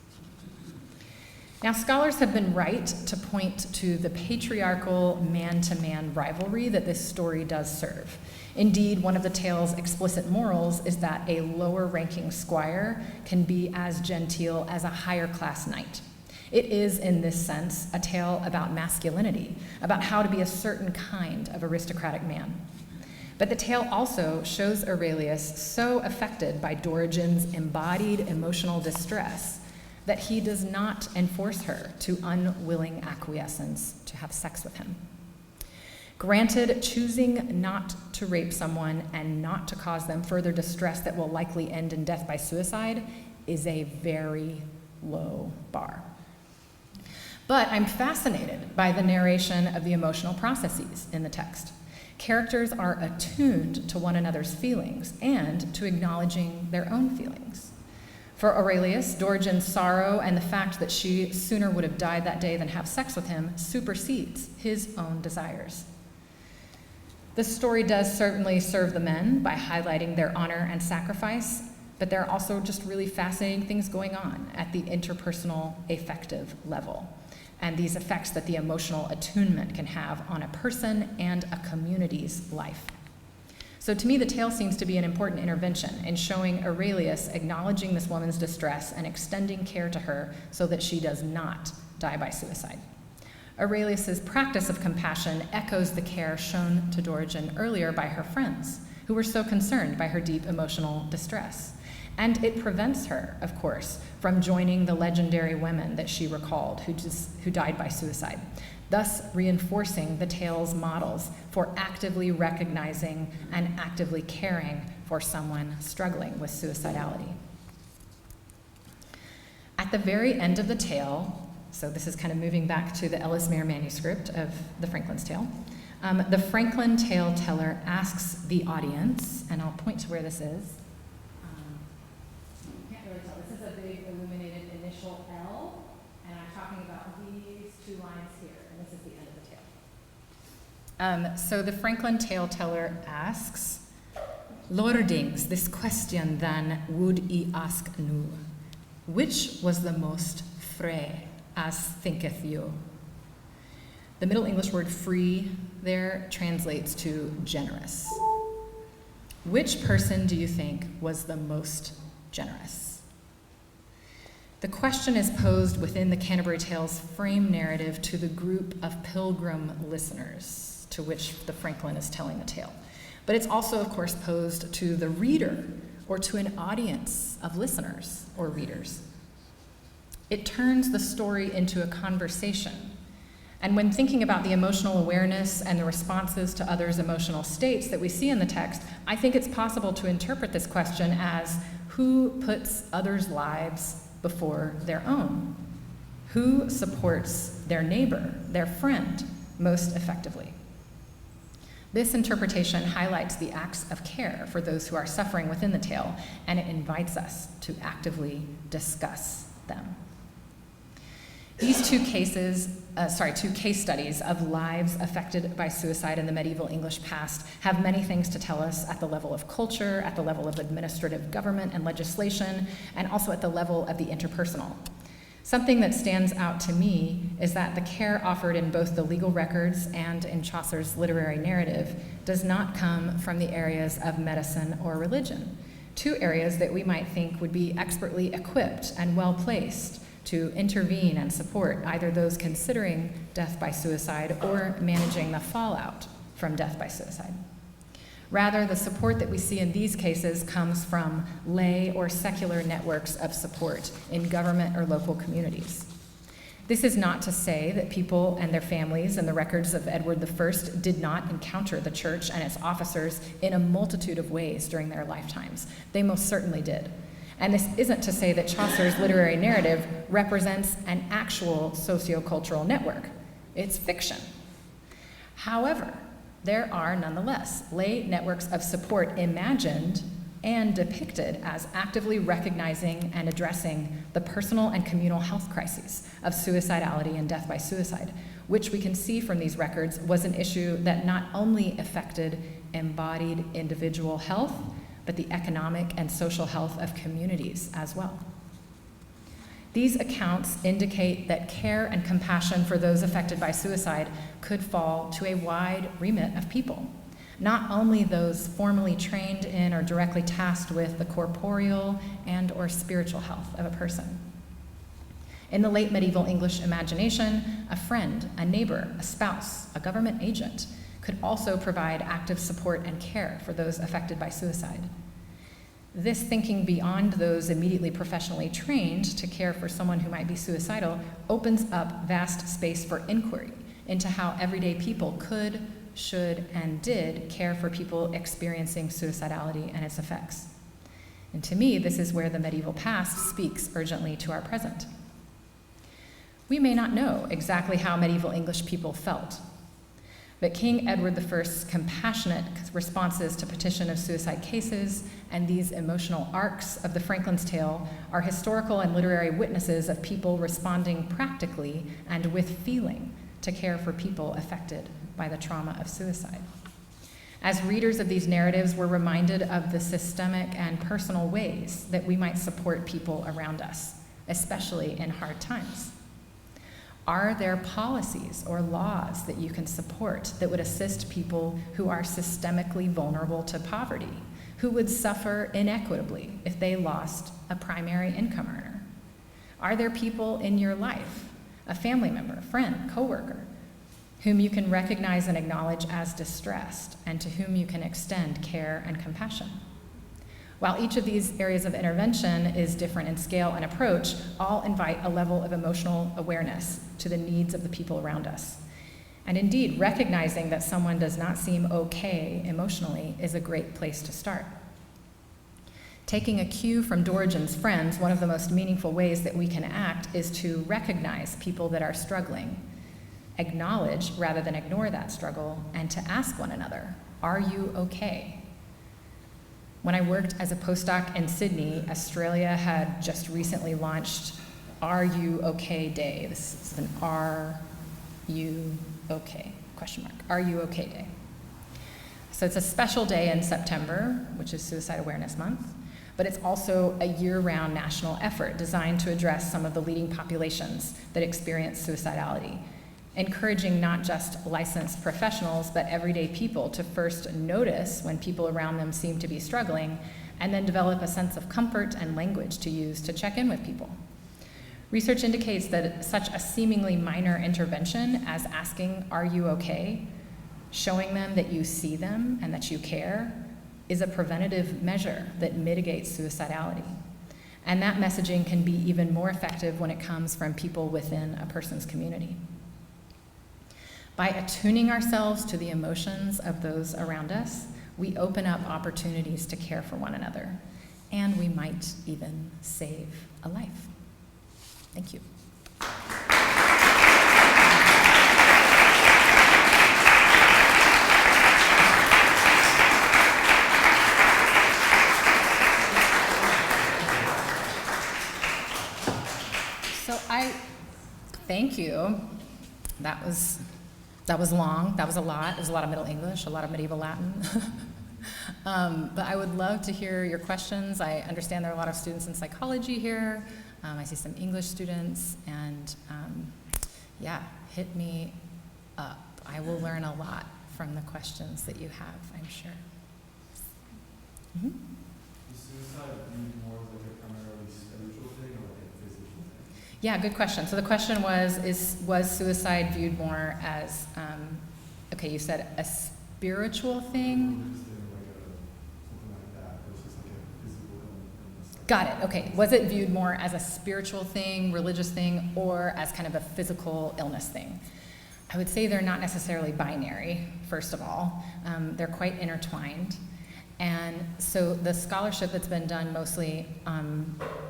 Now, scholars have been right to point to the patriarchal man-to-man rivalry that this story does serve. Indeed, one of the tale's explicit morals is that a lower-ranking squire can be as genteel as a higher-class knight. It is, in this sense, a tale about masculinity, about how to be a certain kind of aristocratic man. But the tale also shows Aurelius so affected by Dorigen's embodied emotional distress that he does not enforce her to unwilling acquiescence to have sex with him. Granted, choosing not to rape someone and not to cause them further distress that will likely end in death by suicide is a very low bar. But I'm fascinated by the narration of the emotional processes in the text. Characters are attuned to one another's feelings and to acknowledging their own feelings. For Aurelius, Dorigen's sorrow and the fact that she sooner would have died that day than have sex with him supersedes his own desires. The story does certainly serve the men by highlighting their honor and sacrifice, but there are also just really fascinating things going on at the interpersonal affective level, and these effects that the emotional attunement can have on a person and a community's life. So to me, the tale seems to be an important intervention in showing Aurelius acknowledging this woman's distress and extending care to her so that she does not die by suicide. Aurelius's practice of compassion echoes the care shown to Dorigen earlier by her friends, who were so concerned by her deep emotional distress. And it prevents her, of course, from joining the legendary women that she recalled who died by suicide, thus reinforcing the tale's models for actively recognizing and actively caring for someone struggling with suicidality. At the very end of the tale, so this is kind of moving back to the Ellesmere manuscript of the Franklin's Tale, the Franklin tale teller asks the audience, and I'll point to where this is. Can't really tell. This is a big illuminated initial L, and I'm talking about these two lines here, and this is the end of the tale. So the Franklin tale teller asks, Lordings, this question then would I ask nu, which was the most free, as thinketh you? The Middle English word free there translates to generous. Which person do you think was the most generous? The question is posed within the Canterbury Tales frame narrative to the group of pilgrim listeners to which the Franklin is telling the tale. But it's also, of course, posed to the reader or to an audience of listeners or readers. It turns the story into a conversation. And when thinking about the emotional awareness and the responses to others' emotional states that we see in the text, I think it's possible to interpret this question as who puts others' lives before their own? Who supports their neighbor, their friend, most effectively? This interpretation highlights the acts of care for those who are suffering within the tale, and it invites us to actively discuss them. These two case studies of lives affected by suicide in the medieval English past have many things to tell us at the level of culture, at the level of administrative government and legislation, and also at the level of the interpersonal. Something that stands out to me is that the care offered in both the legal records and in Chaucer's literary narrative does not come from the areas of medicine or religion, two areas that we might think would be expertly equipped and well-placed to intervene and support either those considering death by suicide or managing the fallout from death by suicide. Rather, the support that we see in these cases comes from lay or secular networks of support in government or local communities. This is not to say that people and their families and the records of Edward I did not encounter the church and its officers in a multitude of ways during their lifetimes. They most certainly did. And this isn't to say that Chaucer's literary narrative represents an actual sociocultural network. It's fiction. However, there are nonetheless lay networks of support imagined and depicted as actively recognizing and addressing the personal and communal health crises of suicidality and death by suicide, which we can see from these records was an issue that not only affected embodied individual health, but the economic and social health of communities as well. These accounts indicate that care and compassion for those affected by suicide could fall to a wide remit of people, not only those formally trained in or directly tasked with the corporeal and or spiritual health of a person. In the late medieval English imagination, a friend, a neighbor, a spouse, a government agent could also provide active support and care for those affected by suicide. This thinking beyond those immediately professionally trained to care for someone who might be suicidal opens up vast space for inquiry into how everyday people could, should, and did care for people experiencing suicidality and its effects. And to me, this is where the medieval past speaks urgently to our present. We may not know exactly how medieval English people felt, but King Edward I's compassionate responses to petition of suicide cases and these emotional arcs of the Franklin's Tale are historical and literary witnesses of people responding practically and with feeling to care for people affected by the trauma of suicide. As readers of these narratives, we're reminded of the systemic and personal ways that we might support people around us, especially in hard times. Are there policies or laws that you can support that would assist people who are systemically vulnerable to poverty, who would suffer inequitably if they lost a primary income earner? Are there people in your life, a family member, friend, coworker, whom you can recognize and acknowledge as distressed and to whom you can extend care and compassion? While each of these areas of intervention is different in scale and approach, all invite a level of emotional awareness to the needs of the people around us. And indeed, recognizing that someone does not seem okay emotionally is a great place to start. Taking a cue from Dorigen's friends, one of the most meaningful ways that we can act is to recognize people that are struggling, acknowledge rather than ignore that struggle, and to ask one another, are you okay? When I worked as a postdoc in Sydney, Australia had just recently launched Are You Okay Day. This is an Are You Okay? ? Are You Okay Day. So it's a special day in September, which is Suicide Awareness Month, but it's also a year-round national effort designed to address some of the leading populations that experience suicidality, encouraging not just licensed professionals, but everyday people to first notice when people around them seem to be struggling, and then develop a sense of comfort and language to use to check in with people. Research indicates that such a seemingly minor intervention as asking, are you okay, showing them that you see them and that you care, is a preventative measure that mitigates suicidality. And that messaging can be even more effective when it comes from people within a person's community. By attuning ourselves to the emotions of those around us, we open up opportunities to care for one another, and we might even save a life. Thank you. So thank you. That was long, that was a lot. It was a lot of Middle English, a lot of medieval Latin. But I would love to hear your questions. I understand there are a lot of students in psychology here. I see some English students, and yeah, hit me up. I will learn a lot from the questions that you have, I'm sure. Mm-hmm. Is suicide viewed more like a primarily spiritual thing or like a physical thing? Yeah, good question. So the question was suicide viewed more as, okay, you said a spiritual thing? Something like that versus like a physical illness. Got it, okay. Was it viewed more as a spiritual thing, religious thing, or as kind of a physical illness thing? I would say they're not necessarily binary, first of all. They're quite intertwined. And so the scholarship that's been done mostly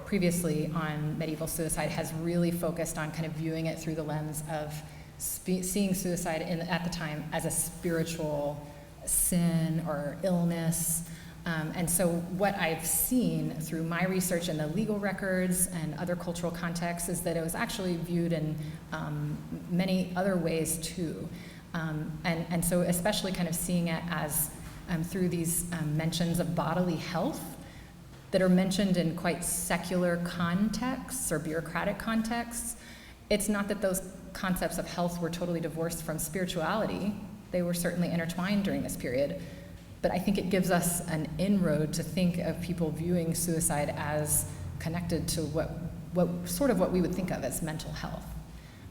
previously on medieval suicide has really focused on kind of viewing it through the lens of seeing suicide at the time as a spiritual sin or illness. And so what I've seen through my research in the legal records and other cultural contexts is that it was actually viewed in many other ways too. And so especially kind of seeing it as through these mentions of bodily health that are mentioned in quite secular contexts or bureaucratic contexts. It's not that those concepts of health were totally divorced from spirituality. They were certainly intertwined during this period. But I think it gives us an inroad to think of people viewing suicide as connected to what we would think of as mental health.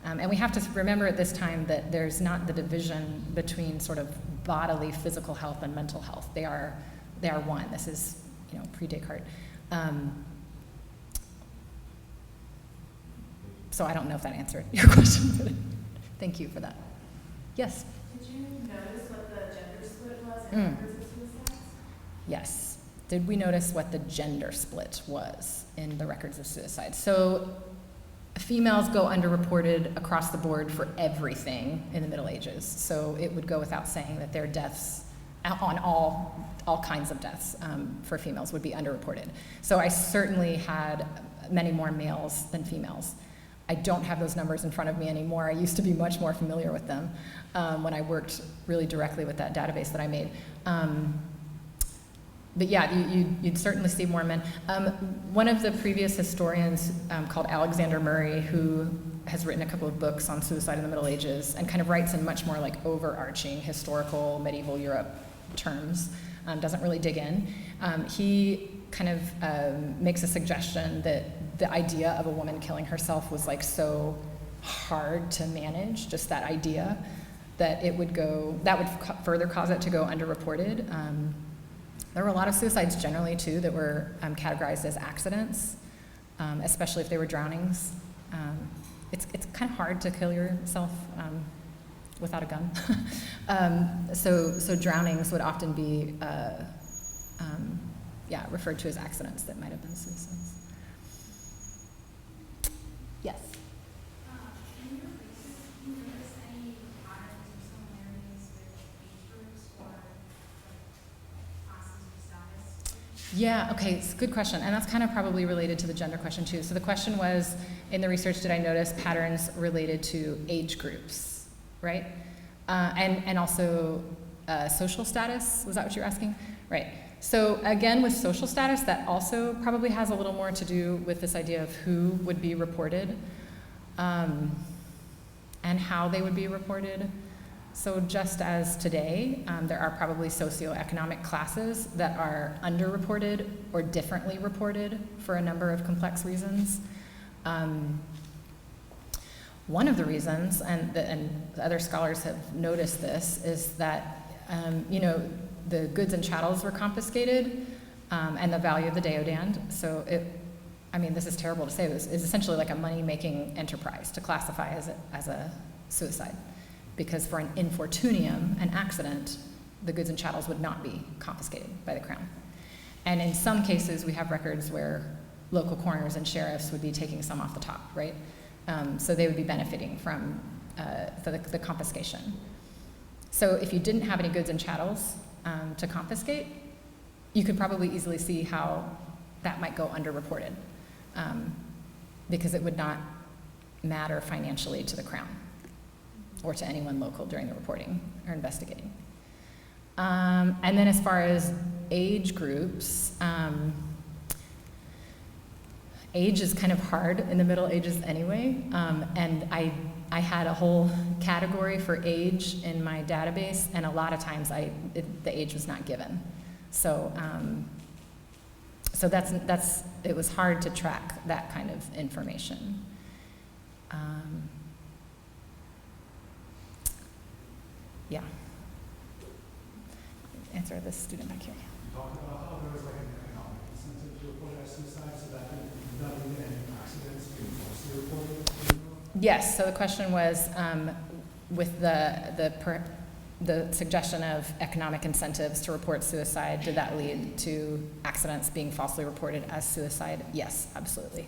And we have to remember at this time that there's not the division between sort of bodily, physical health and mental health. They are one. This is, pre-Descartes. So I don't know if that answered your question, but thank you for that. Yes? Did you notice what the gender split was in records of suicides? Yes. Did we notice what the gender split was in the records of suicide? So females go underreported across the board for everything in the Middle Ages. So it would go without saying that their deaths on all kinds of deaths for females would be underreported. So I certainly had many more males than females. I don't have those numbers in front of me anymore. I used to be much more familiar with them when I worked really directly with that database that I made. But yeah, you'd certainly see more men. One of the previous historians called Alexander Murray, who has written a couple of books on suicide in the Middle Ages and kind of writes in much more like overarching historical medieval Europe terms, doesn't really dig in. He kind of makes a suggestion that the idea of a woman killing herself was like so hard to manage, just that idea, that that would further cause it to go underreported. There were a lot of suicides generally too that were categorized as accidents, especially if they were drownings. It's kind of hard to kill yourself without a gun. So drownings would often be referred to as accidents that might have been suicides. Yes? In your research, do you notice any patterns or similarities with age groups or classes of status? Yeah, okay, it's a good question. And that's kind of probably related to the gender question too. So the question was, in the research, did I notice patterns related to age groups, right? And also social status, was that what you're asking? Right. So again, with social status, that also probably has a little more to do with this idea of who would be reported and how they would be reported. So just as today, there are probably socioeconomic classes that are underreported or differently reported for a number of complex reasons. One of the reasons, and other scholars have noticed this, is that the goods and chattels were confiscated and the value of the deodand. So this is terrible to say, this is essentially like a money-making enterprise to classify as a suicide. Because for an infortunium, an accident, the goods and chattels would not be confiscated by the crown. And in some cases, we have records where local coroners and sheriffs would be taking some off the top, right? So they would be benefiting from the confiscation. So if you didn't have any goods and chattels to confiscate, you could probably easily see how that might go underreported because it would not matter financially to the crown or to anyone local during the reporting or investigating. And then as far as age groups, age is kind of hard in the Middle Ages anyway, and I had a whole category for age in my database, and a lot of times the age was not given. So it was hard to track that kind of information. Yeah. Answer this student back here. You talked about how there was like an economic incentive reported as suicide, so that not even any accidents being falsely reported? Yes, so the question was, with the suggestion of economic incentives to report suicide, did that lead to accidents being falsely reported as suicide? Yes, absolutely.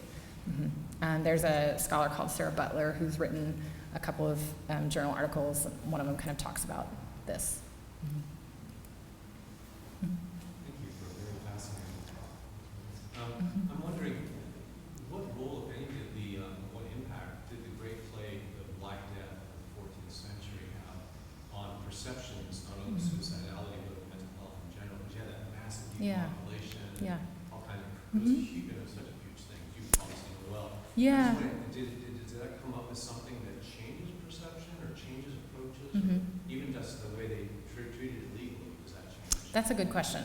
There's a scholar called Sarah Butler who's written a couple of journal articles. One of them kind of talks about this. Thank you for a very fascinating talk. I'm wondering, what role, if any, what impact did the Great Plague, the Black Death of the 14th century have on perceptions, not only of suicidality, but of mental health in general? Because you had that massive youth population, all kinds of, it was such a huge thing. You obviously know well. Yeah. Did that come up as something that changes perception or changes approaches? Or even just the way they treated it legally, does that change? That's a good question.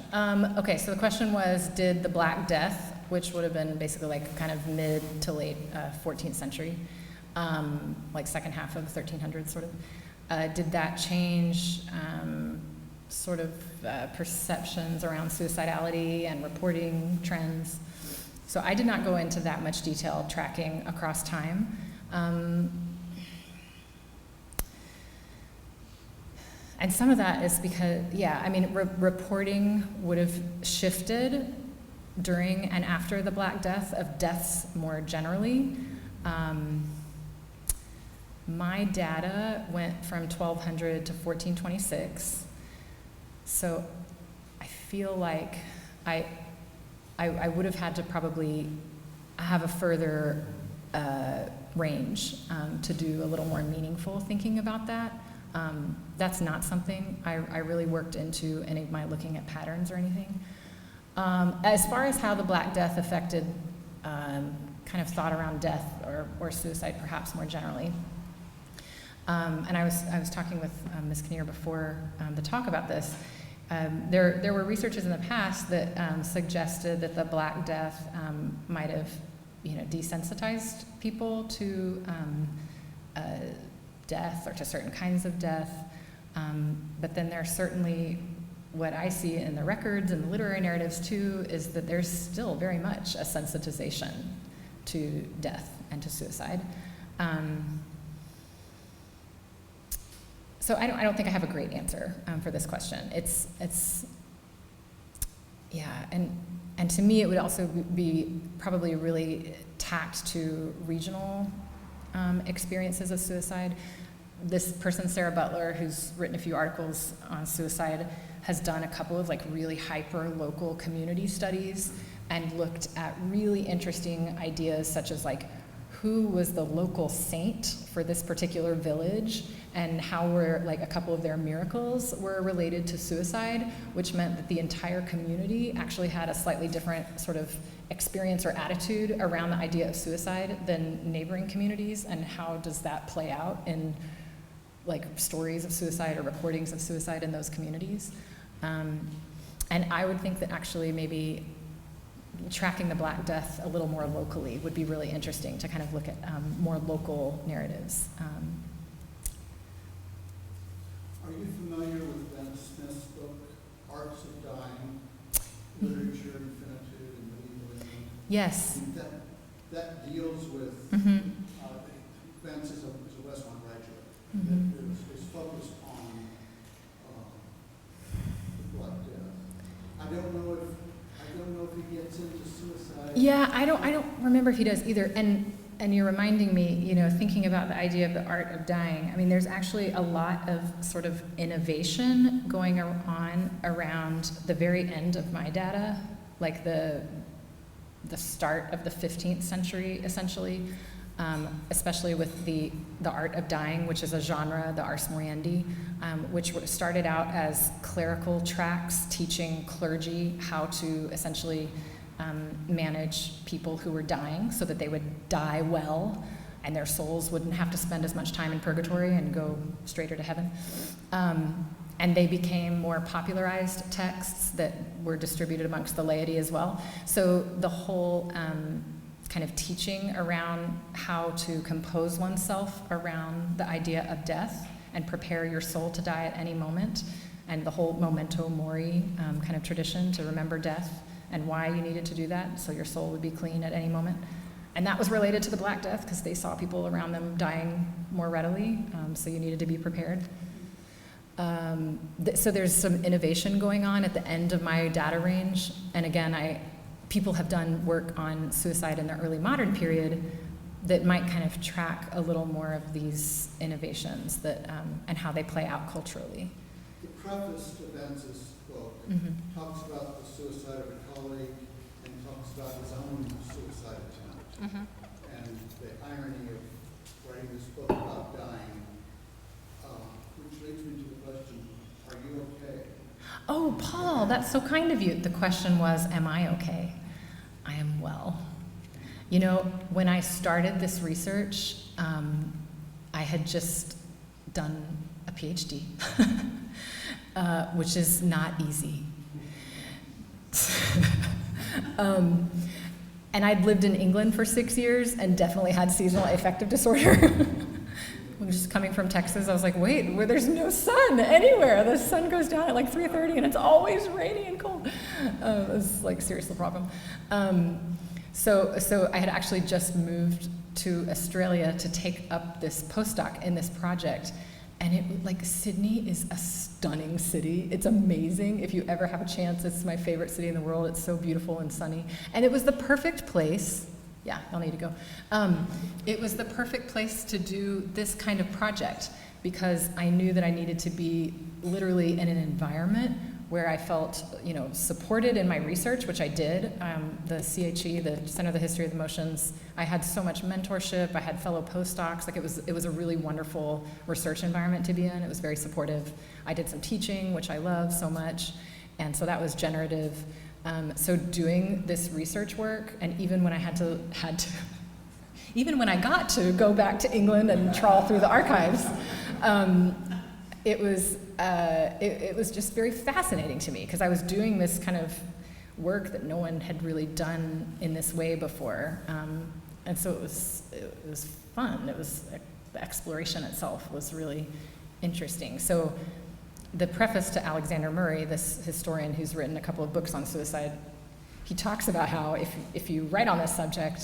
Okay, so the question was, did the Black Death, which would have been basically like kind of mid to late 14th century, like second half of the 1300s sort of, did that change sort of perceptions around suicidality and reporting trends? So I did not go into that much detail tracking across time. And some of that is because, reporting would have shifted during and after the Black Death of deaths more generally. My data went from 1200 to 1426. So I feel like I would have had to probably have a further range to do a little more meaningful thinking about that. That's not something I really worked into any of my looking at patterns or anything. As far as how the Black Death affected kind of thought around death or suicide perhaps more generally. And I was talking with Ms. Kinnear before the talk about this. There were researchers in the past that suggested that the Black Death might have, desensitized people to death or to certain kinds of death. But then there's certainly what I see in the records and the literary narratives too is that there's still very much a sensitization to death and to suicide. So I don't think I have a great answer for this question. And to me it would also be probably really tacked to regional experiences of suicide. This person, Sarah Butler, who's written a few articles on suicide, has done a couple of like really hyper local community studies and looked at really interesting ideas such as like who was the local saint for this particular village and how were like a couple of their miracles were related to suicide, which meant that the entire community actually had a slightly different sort of experience or attitude around the idea of suicide than neighboring communities, and how does that play out in like stories of suicide or recordings of suicide in those communities. And I would think that actually maybe tracking the Black Death a little more locally would be really interesting to kind of look at more local narratives. Are you familiar with Ben Smith's book, Arts of Dying, Literature, Infinitude, and Medieval England? Yes. I mean, that deals with, Vance is a Westmont graduate, that is focused on the Black Death. I don't know if he gets into suicide. Yeah, I don't remember if he does either. And you're reminding me, thinking about the idea of the art of dying. I mean, there's actually a lot of sort of innovation going on around the very end of my data, like the start of the 15th century, essentially, especially with the art of dying, which is a genre, the ars moriendi, which started out as clerical tracts teaching clergy how to essentially manage people who were dying so that they would die well and their souls wouldn't have to spend as much time in purgatory and go straighter to heaven. And they became more popularized texts that were distributed amongst the laity as well. So the whole kind of teaching around how to compose oneself around the idea of death and prepare your soul to die at any moment, and the whole memento mori kind of tradition to remember death, and why you needed to do that, so your soul would be clean at any moment. And that was related to the Black Death, because they saw people around them dying more readily, so you needed to be prepared. So there's some innovation going on at the end of my data range, and again, people have done work on suicide in the early modern period that might kind of track a little more of these innovations that, and how they play out culturally. The preface to Vance's book talks about the suicide of a colleague and talks about his own suicide attempt. And the irony of writing this book about dying, which leads me to the question, are you okay? Oh, Paul, that's so kind of you. The question was, am I okay? I am well. You know, when I started this research, I had just done a PhD, which is not easy. And I'd lived in England for 6 years and definitely had seasonal affective disorder. I'm just coming from Texas. I was like, wait, where there's no sun anywhere. The sun goes down at like 3:30 and it's always rainy and cold. It was like seriously a problem. So I had actually just moved to Australia to take up this postdoc in this project. And it, like, Sydney is a stunning city. It's amazing. If you ever have a chance, it's my favorite city in the world. It's so beautiful and sunny. And it was the perfect place. Yeah, I'll need to go. It was the perfect place to do this kind of project because I knew that I needed to be literally in an environment where I felt, you know, supported in my research, which I did. The CHE, the Center of the History of the Emotions, I had so much mentorship. I had fellow postdocs. Like, it was a really wonderful research environment to be in. It was very supportive. I did some teaching, which I love so much, and so that was generative. So doing this research work, and even when I even when I got to go back to England and trawl through the archives, it was just very fascinating to me because I was doing this kind of work that no one had really done in this way before, and so it was fun. It was the exploration itself was really interesting. So the preface to Alexander Murray, this historian who's written a couple of books on suicide, he talks about how if you write on this subject,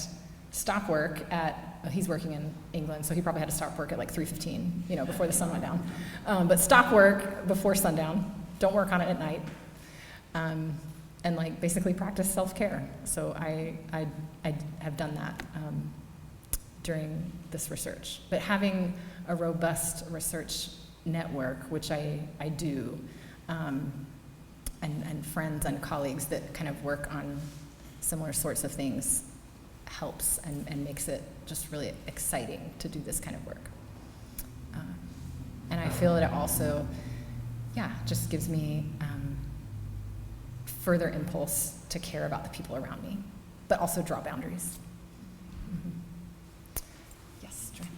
stop work at, he's working in England, so he probably had to stop work at like 3:15, you know, before the sun went down. But stop work before sundown, don't work on it at night, and like basically practice self-care. So I have done that during this research. But having a robust research network, which I do, and friends and colleagues that kind of work on similar sorts of things helps and makes it just really exciting to do this kind of work. And I feel that it also, just gives me further impulse to care about the people around me, but also draw boundaries. Yes, Joanne.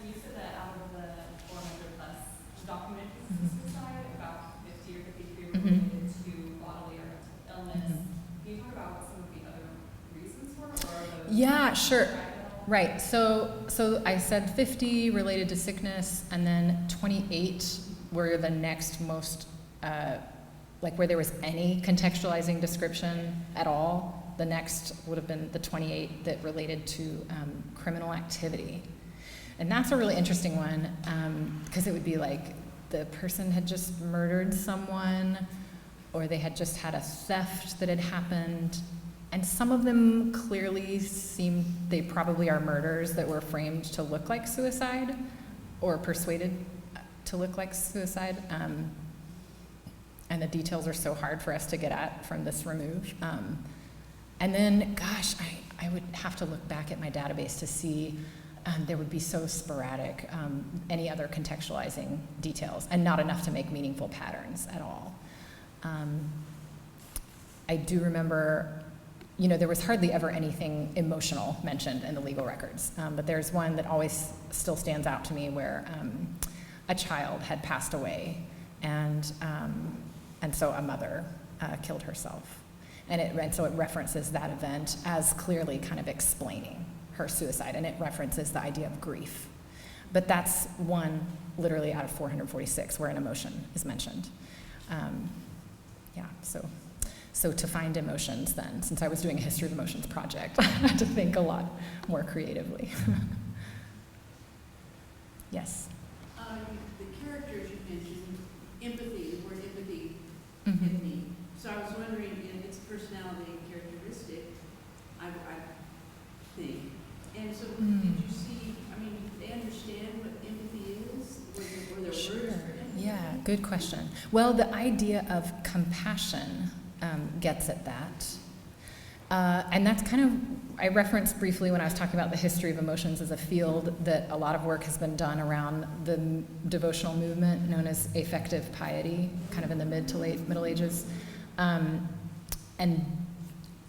You said that out of the 400 plus documented cases of suicide, about 50 or 53 were related to bodily or mental illness. Can you talk about what some of the other reasons were? Or are those Yeah, sure. Right. So I said 50 related to sickness, and then 28 were the next most, like where there was any contextualizing description at all. The next would have been the 28 that related to criminal activity. And that's a really interesting one, because it would be like the person had just murdered someone, or they had just had a theft that had happened. And some of them clearly seem, they probably are murders that were framed to look like suicide or persuaded to look like suicide. And the details are so hard for us to get at from this remove. And then, gosh, I would have to look back at my database to see there would be so sporadic, any other contextualizing details, and not enough to make meaningful patterns at all. I do remember, you know, there was hardly ever anything emotional mentioned in the legal records, but there's one that always still stands out to me where a child had passed away, and so a mother killed herself. And so it references that event as clearly kind of explaining her suicide, and it references the idea of grief. But that's one literally out of 446 where an emotion is mentioned. So So to find emotions then, since I was doing a history of emotions project, I had to think a lot more creatively. Yes? The characters you mentioned, empathy, the word empathy Mhm. hit me. So I was wondering, in its personality characteristic, I think. And so did you see, I mean, did they understand what empathy is? Were there words for empathy? Yeah, good question. Well, the idea of compassion gets at that. And that's kind of, I referenced briefly when I was talking about the history of emotions as a field that a lot of work has been done around the devotional movement known as affective piety, kind of in the mid to late Middle Ages. And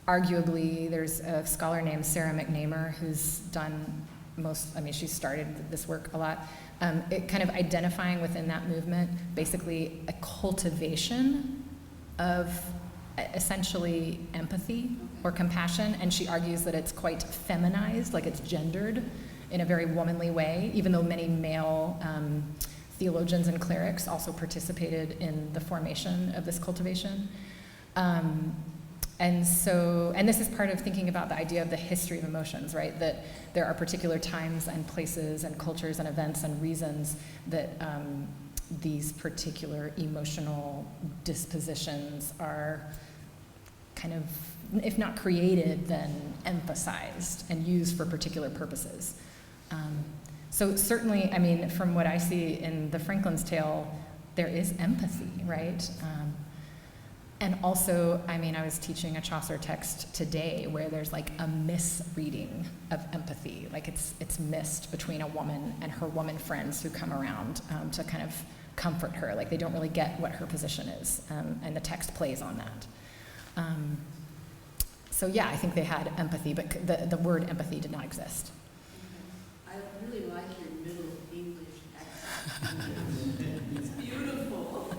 arguably, there's a scholar named Sarah McNamara who's done she started this work a lot. It kind of identifying within that movement, basically a cultivation of essentially empathy or compassion, and she argues that it's quite feminized, like it's gendered in a very womanly way, even though many male theologians and clerics also participated in the formation of this cultivation. And this is part of thinking about the idea of the history of emotions, right? That there are particular times and places and cultures and events and reasons that these particular emotional dispositions are kind of, if not created, then emphasized and used for particular purposes. So certainly, I mean, from what I see in the Franklin's Tale, there is empathy, right? And also, I mean, I was teaching a Chaucer text today where there's like a misreading of empathy, like it's missed between a woman and her woman friends who come around to kind of comfort her, like they don't really get what her position is, and the text plays on that. So yeah, I think they had empathy, but the word empathy did not exist. I really like your Middle English accent. It's beautiful.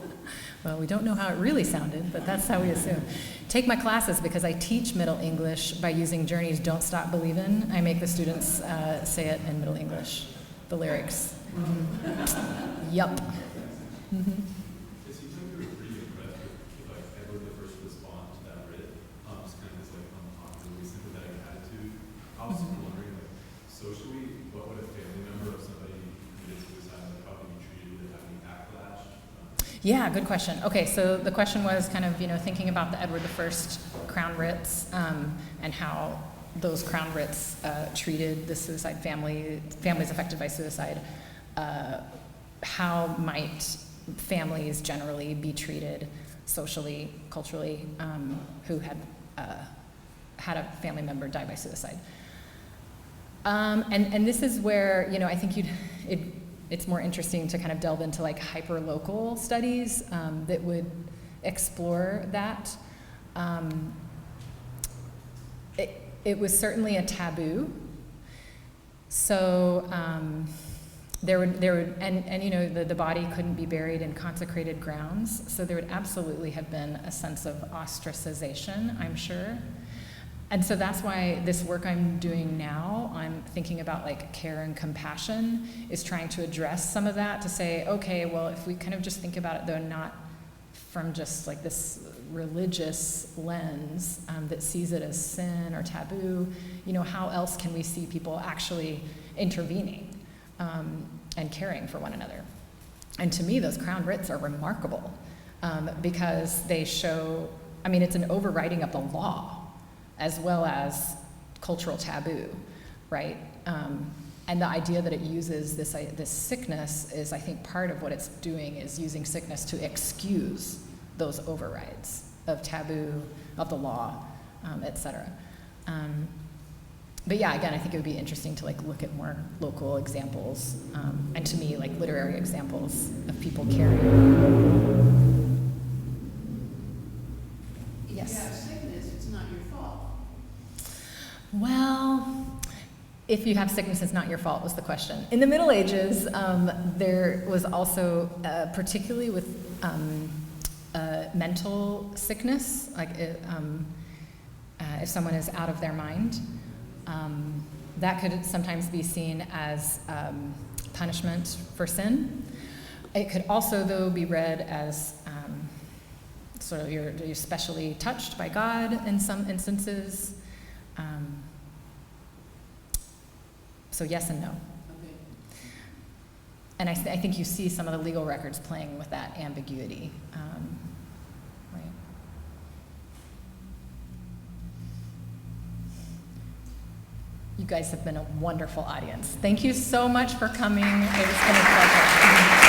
Well, we don't know how it really sounded, but that's how we assume. Take my classes because I teach Middle English by using Journey's Don't Stop Believin'. I make the students say it in Middle English, the lyrics. Mm-hmm. Yup. Mm-hmm. It seems like we were pretty impressed with like Edward the First respond to that writ. Just kind of this like unpopularly sympathetic attitude. I was wondering, like, socially, what would a family member of somebody who committed suicide, like, how would be treated? Would it have any backlash? Yeah, good question. Okay, so the question was kind of, thinking about the Edward I crown writs and how those crown writs treated the suicide families affected by suicide. How might families generally be treated socially, culturally, who had had a family member die by suicide? And this is where, I think it's more interesting to kind of delve into like hyper-local studies that would explore that. It was certainly a taboo. So there would the body couldn't be buried in consecrated grounds. So there would absolutely have been a sense of ostracization, I'm sure. And so that's why this work I'm doing now, I'm thinking about like care and compassion, is trying to address some of that, to say, okay, well, if we kind of just think about it though, not from just like this religious lens that sees it as sin or taboo, how else can we see people actually intervening and caring for one another? And to me, those crown writs are remarkable because they show, it's an overriding of the law as well as cultural taboo, right? And the idea that it uses this sickness is, I think, part of what it's doing is using sickness to excuse those overrides of taboo, of the law, et cetera. But yeah, again, I think it would be interesting to like look at more local examples, and to me, like literary examples of people caring. Yes. If you have sickness, it's not your fault. Well, if you have sickness, it's not your fault, was the question. In the Middle Ages, there was also, particularly with mental sickness, like if someone is out of their mind, that could sometimes be seen as punishment for sin. It could also, though, be read as So you're especially touched by God in some instances. So yes and no. Okay. And I think you see some of the legal records playing with that ambiguity. Right. You guys have been a wonderful audience. Thank you so much for coming. It's been a pleasure.